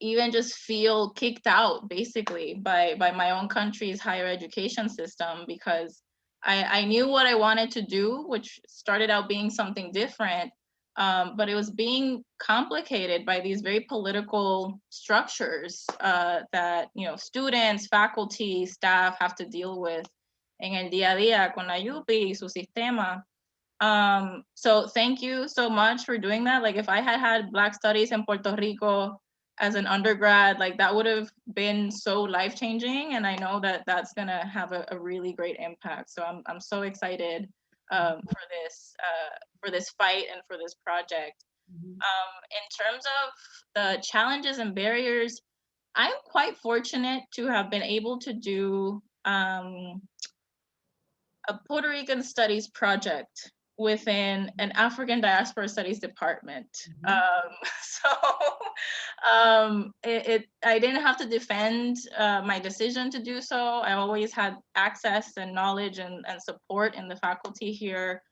even just feel kicked out, basically, by my own country's higher education system, because I knew what I wanted to do, which started out being something different, but it was being complicated by these very political structures that, you know, students, faculty, staff have to deal with en el día a día con la UPI y su sistema. So thank you so much for doing that. Like, if I had Black studies in Puerto Rico as an undergrad, like, that would have been so life-changing, and I know that that's gonna have a really great impact. So I'm so excited for this fight and for this project. In terms of the challenges and barriers, I'm quite fortunate to have been able to do a Puerto Rican studies project within an African Diaspora Studies department. I didn't have to defend my decision to do so. I always had access and knowledge and support in the faculty here.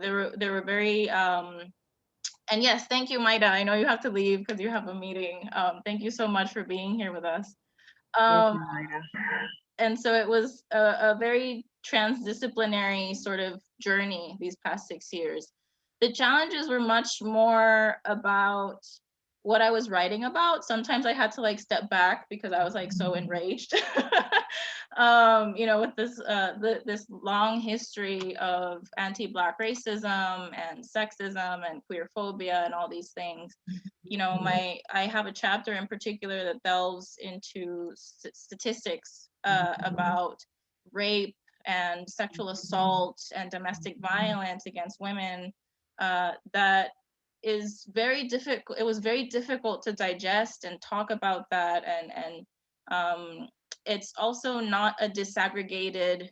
They were very, and yes, thank you, Maida. I know you have to leave because you have a meeting. Thank you so much for being here with us. And so it was a very transdisciplinary sort of journey these past 6 years. The challenges were much more about what I was writing about. Sometimes I had to like step back because I was like so enraged, you know, with this this long history of anti-Black racism and sexism and queerphobia and all these things. You know, I have a chapter in particular that delves into statistics about rape and sexual assault and domestic violence against women that is very difficult. It was very difficult to digest and talk about that, and it's also not a disaggregated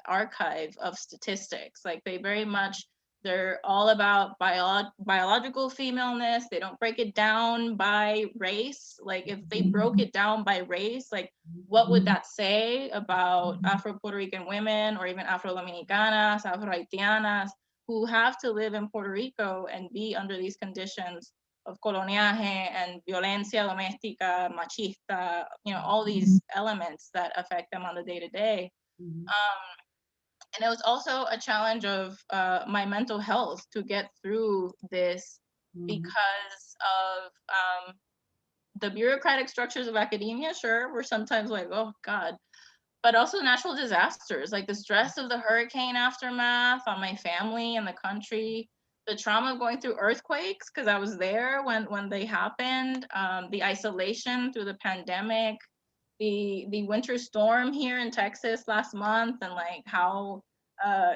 archive of statistics. Like they very much, they're all about biological femaleness. They don't break it down by race. Like if they broke it down by race, like what would that say about Afro-Puerto Rican women or even Afro-Dominicanas, Afro-Haitianas, who have to live in Puerto Rico and be under these conditions of coloniaje and violencia doméstica, machista, you know, all these elements that affect them on the day-to-day. And it was also a challenge of my mental health to get through this because of the bureaucratic structures of academia, sure, we're sometimes like, oh God, but also natural disasters, like the stress of the hurricane aftermath on my family and the country, the trauma of going through earthquakes, because I was there when they happened, the isolation through the pandemic, the winter storm here in Texas last month, and like how,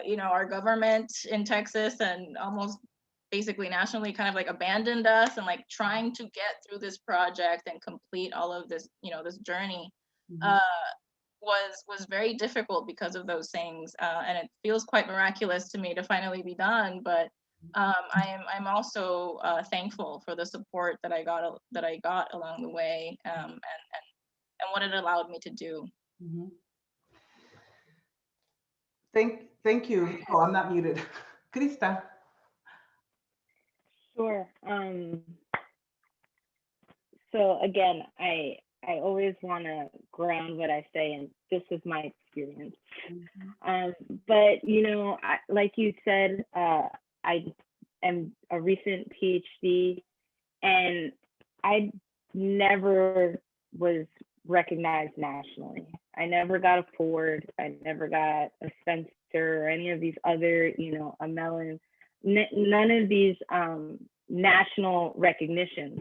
you know, our government in Texas and almost basically nationally kind of like abandoned us, and like trying to get through this project and complete all of this, you know, this journey. Was very difficult because of those things, and it feels quite miraculous to me to finally be done. But I'm also thankful for the support that I got along the way, and what it allowed me to do. Thank you. Oh, I'm not muted. Crista. Sure. So again, I always want to ground what I say, and this is my experience. But, you know, like you said, I am a recent PhD, and I never was recognized nationally. I never got a Ford. I never got a Spencer or any of these other, you know, a Mellon, none of these national recognitions.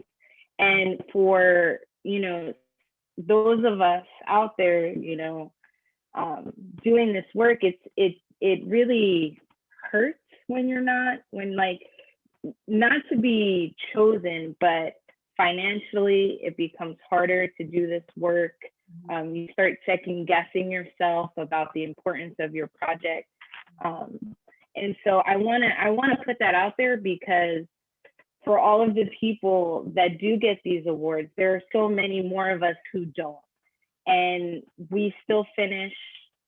And for, you know, those of us out there, you know, doing this work, it really hurts when you're not, when like, not to be chosen, but financially it becomes harder to do this work. You start second guessing yourself about the importance of your project. And so I wanna put that out there, because for all of the people that do get these awards, there are so many more of us who don't. And we still finish,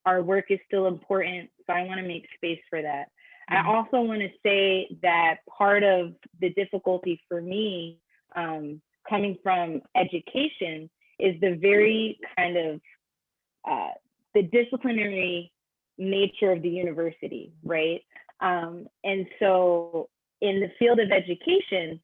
our work is still important. So I wanna make space for that. I also wanna say that part of the difficulty for me, coming from education, is the very kind of, the disciplinary nature of the university, right? And so in the field of education,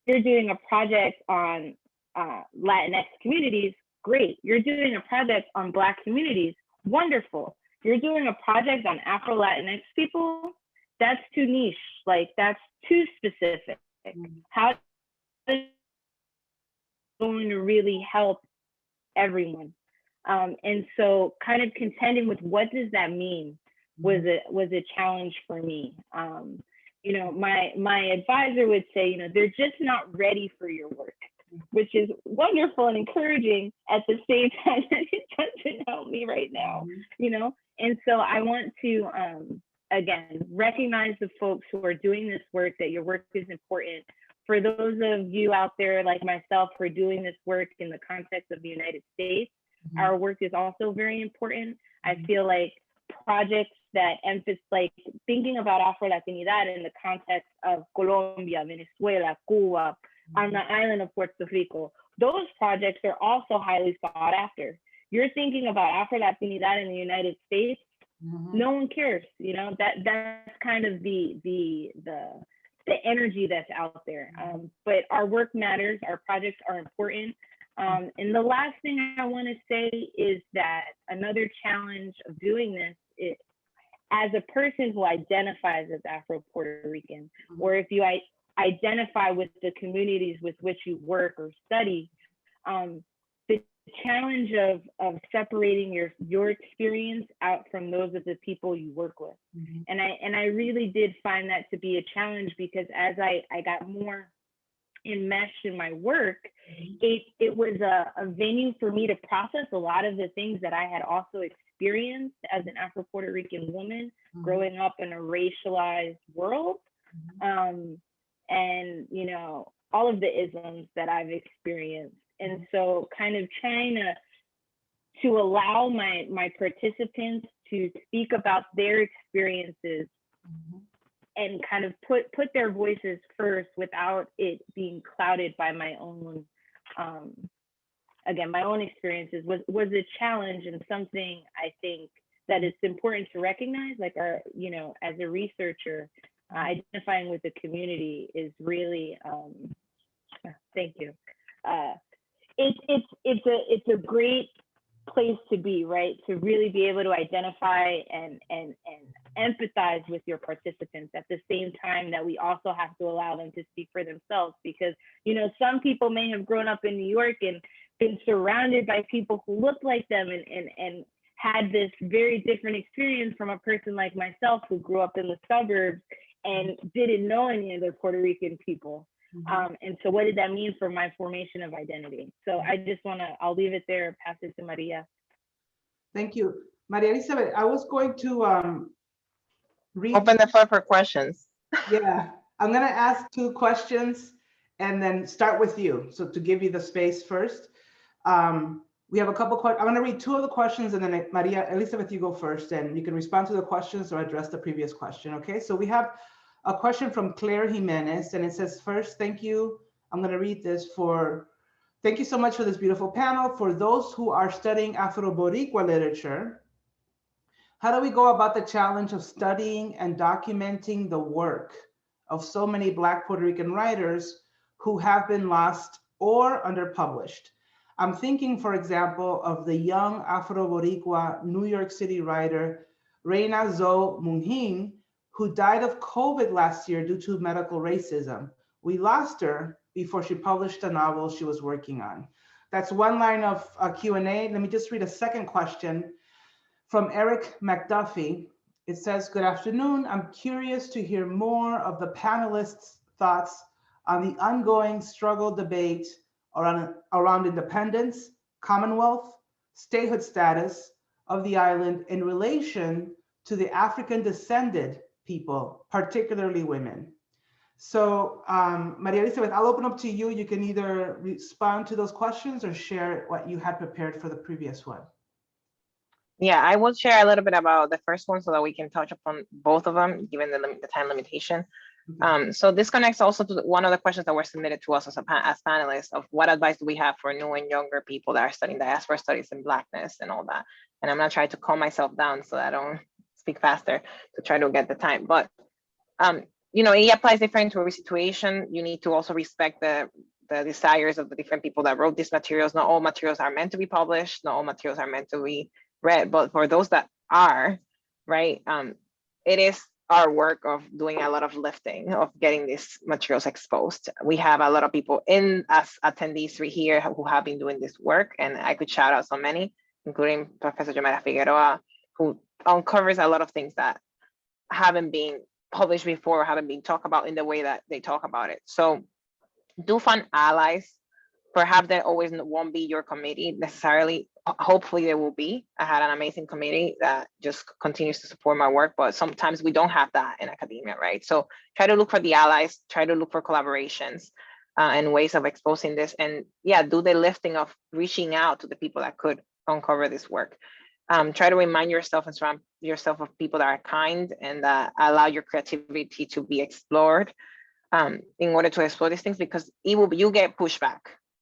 you're doing a project on Latinx communities, great. You're doing a project on Black communities, wonderful. You're doing a project on Afro-Latinx people, that's too niche, like that's too specific. How is it going to really help everyone? And so kind of contending with what does that mean was a challenge for me. You know, my advisor would say, you know, they're just not ready for your work, which is wonderful and encouraging. At the same time, it doesn't help me right now, you know? And so I want to again, recognize the folks who are doing this work, that your work is important. For those of you out there like myself who are doing this work in the context of the United States, our work is also very important. I feel like projects that emphasize, like thinking about Afro-Latinidad in the context of Colombia, Venezuela, Cuba, on the island of Puerto Rico, those projects are also highly sought after. You're thinking about Afro-Latinidad in the United States, no one cares, you know, that's kind of the energy that's out there. But our work matters, our projects are important. And the last thing I want to say is that another challenge of doing this is, as a person who identifies as Afro-Puerto Rican, or if you identify with the communities with which you work or study, the challenge of separating your experience out from those of the people you work with. And I really did find that to be a challenge, because as I got more enmeshed in my work, it was a venue for me to process a lot of the things that I had also experienced as an Afro-Puerto Rican woman growing up in a racialized world. And, you know, all of the isms that I've experienced. And so kind of trying to allow my participants to speak about their experiences and kind of put their voices first without it being clouded by my own, again, my own experiences was a challenge, and something I think that it's important to recognize, like you know, as a researcher, identifying with the community is really, thank you. It's a great place to be, right? To really be able to identify and empathize with your participants at the same time that we also have to allow them to speak for themselves, because, you know, some people may have grown up in New York and been surrounded by people who looked like them and had this very different experience from a person like myself who grew up in the suburbs and didn't know any other Puerto Rican people. And so what did that mean for my formation of identity? So I just I'll leave it there, pass it to Maria. Thank you. Maria Elizabeth, I was going to Open the floor for questions. Yeah, I'm gonna ask 2 questions and then start with you. So to give you the space first. We have a couple questions. I'm gonna read 2 of the questions, and then Maria Elizabeth, you go first, and you can respond to the questions or address the previous question, okay? So we have a question from Claire Jimenez, and it says, first, thank you. I'm gonna read this thank you so much for this beautiful panel. For those who are studying Afro-Boricua literature, how do we go about the challenge of studying and documenting the work of so many Black Puerto Rican writers who have been lost or underpublished? I'm thinking, for example, of the young Afro-Boricua New York City writer, Reina Zoe Munhin, who died of COVID last year due to medical racism. We lost her before she published a novel she was working on. That's one line of Q&A. Let me just read a second question from Eric McDuffie. It says, good afternoon. I'm curious to hear more of the panelists' thoughts on the ongoing struggle debate around independence, commonwealth, statehood status of the island in relation to the African descended people, particularly women. So Maria Elizabeth, I'll open up to you. You can either respond to those questions or share what you had prepared for the previous one. Yeah, I will share a little bit about the first one so that we can touch upon both of them, given the time limitation. So this connects also to one of the questions that were submitted to us as panelists of what advice do we have for new and younger people that are studying diaspora studies and Blackness and all that. And I'm gonna try to calm myself down so that I don't speak faster to try to get the time. But you know, it applies different to every situation. You need to also respect the desires of the different people that wrote these materials. Not all materials are meant to be published. Not all materials are meant to be read, but for those that are, right, it is our work of doing a lot of lifting, of getting these materials exposed. We have a lot of people in as attendees here who have been doing this work, and I could shout out so many, including Professor Yomera Figueroa, who uncovers a lot of things that haven't been published before, or haven't been talked about in the way that they talk about it. So do find allies. Perhaps that always won't be your committee necessarily, hopefully there will be. I had an amazing committee that just continues to support my work, but sometimes we don't have that in academia, right? So try to look for the allies, try to look for collaborations and ways of exposing this, and yeah, do the lifting of reaching out to the people that could uncover this work. Try to remind yourself and surround yourself of people that are kind and that allow your creativity to be explored in order to explore these things, because you get pushback.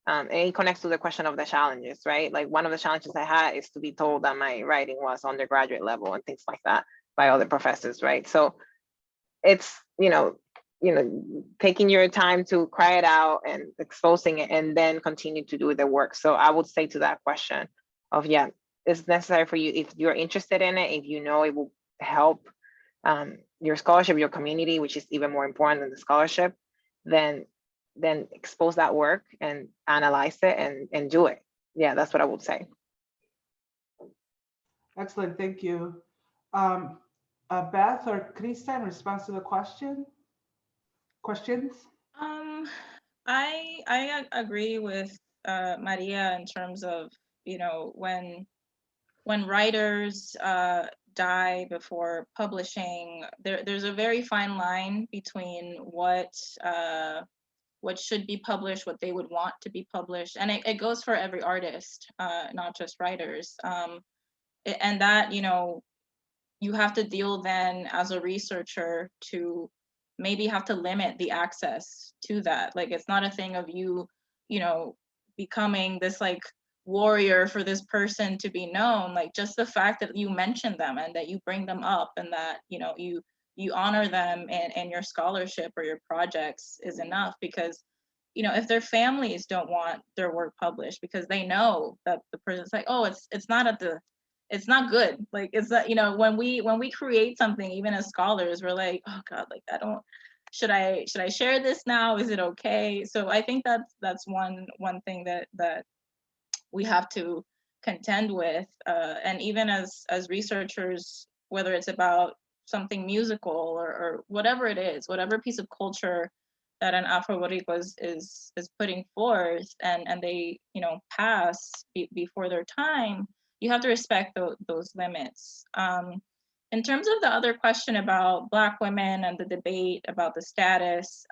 And it connects to the question of the challenges, right? Like one of the challenges I had is to be told that my writing was undergraduate level and things like that by other professors, right? So it's, taking your time to cry it out and exposing it and then continue to do the work. So I would say to that question of, yeah, it's necessary for you, if you're interested in it, if you know it will help your scholarship, your community, which is even more important than the scholarship, then expose that work and analyze it and do it. Yeah, that's what I would say. Excellent, thank you. Beth or Crista, in response to the questions? I agree with Maria in terms of, when writers die before publishing, there's a very fine line between what should be published, what they would want to be published, and it goes for every artist, not just writers. And that, you have to deal then as a researcher to maybe have to limit the access to that. Like, it's not a thing of you becoming this like warrior for this person to be known. Like, just the fact that you mention them and that you bring them up and that you honor them in your scholarship or your projects is enough. Because if their families don't want their work published because they know that the person's like, oh, it's not good. Like, it's that, when we create something, even as scholars, we're like, oh God, like, should I share this now? Is it okay? So I think that's one thing that we have to contend with. And even as researchers, whether it's about something musical or whatever it is, whatever piece of culture that an Afro-Boricua is putting forth, and they pass before their time, you have to respect those limits. In terms of the other question about Black women and the debate about the status,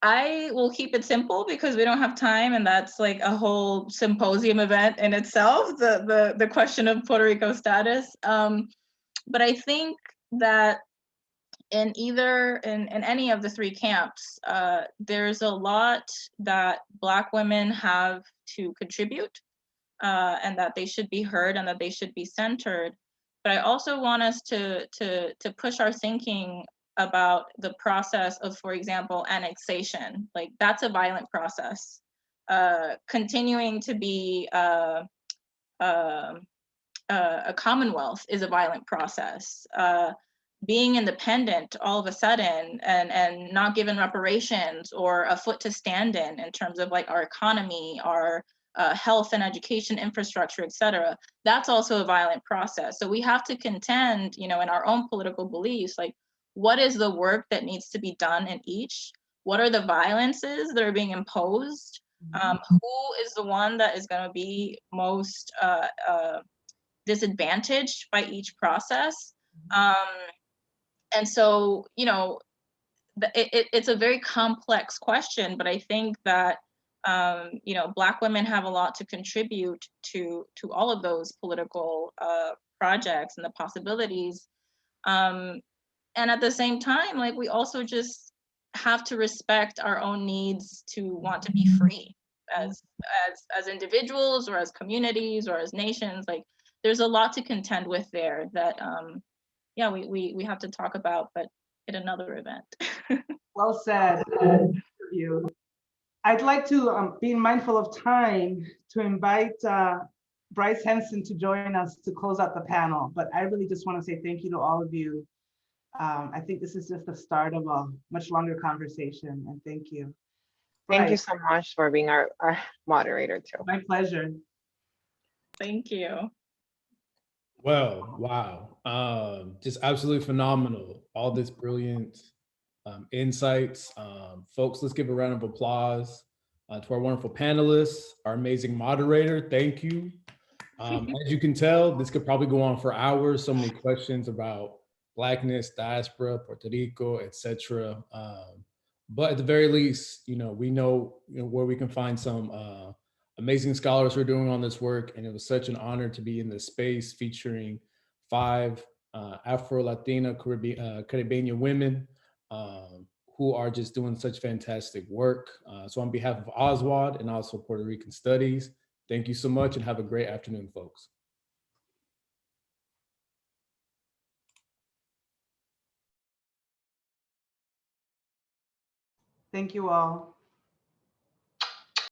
I will keep it simple because we don't have time, and that's like a whole symposium event in itself, the question of Puerto Rico status. But I think that in any of the three camps, there's a lot that Black women have to contribute, and that they should be heard and that they should be centered. But I also want us to push our thinking about the process of, for example, annexation. Like, that's a violent process. Continuing to be a commonwealth is a violent process. Being independent all of a sudden and not given reparations or a foot to stand in terms of like our economy, our health and education infrastructure, et cetera, that's also a violent process. So we have to contend, in our own political beliefs, like, what is the work that needs to be done in each? What are the violences that are being imposed? Who is the one that is going to be most disadvantaged by each process? And so, it's a very complex question, but I think that Black women have a lot to contribute to all of those political projects and the possibilities. And at the same time, like, we also just have to respect our own needs to want to be free as individuals or as communities or as nations. Like, there's a lot to contend with there that we have to talk about, but at another event. Well said. You. I'd like to, being mindful of time, to invite Bryce Henson to join us to close out the panel. But I really just want to say thank you to all of you. I think this is just the start of a much longer conversation, and thank you. Bryce. Thank you so much for being our moderator too. My pleasure. Thank you. Well, wow. Just absolutely phenomenal. All this brilliant insights. Folks, let's give a round of applause To our wonderful panelists, our amazing moderator, thank you. As you can tell, this could probably go on for hours. So many questions about Blackness, diaspora, Puerto Rico, etc. But at the very least, we know, where we can find some amazing scholars who are doing on this work. And it was such an honor to be in this space featuring 5 Afro-Latina Caribbean women who are just doing such fantastic work. So on behalf of Oswald and also Puerto Rican Studies, thank you so much and have a great afternoon, folks. Thank you all.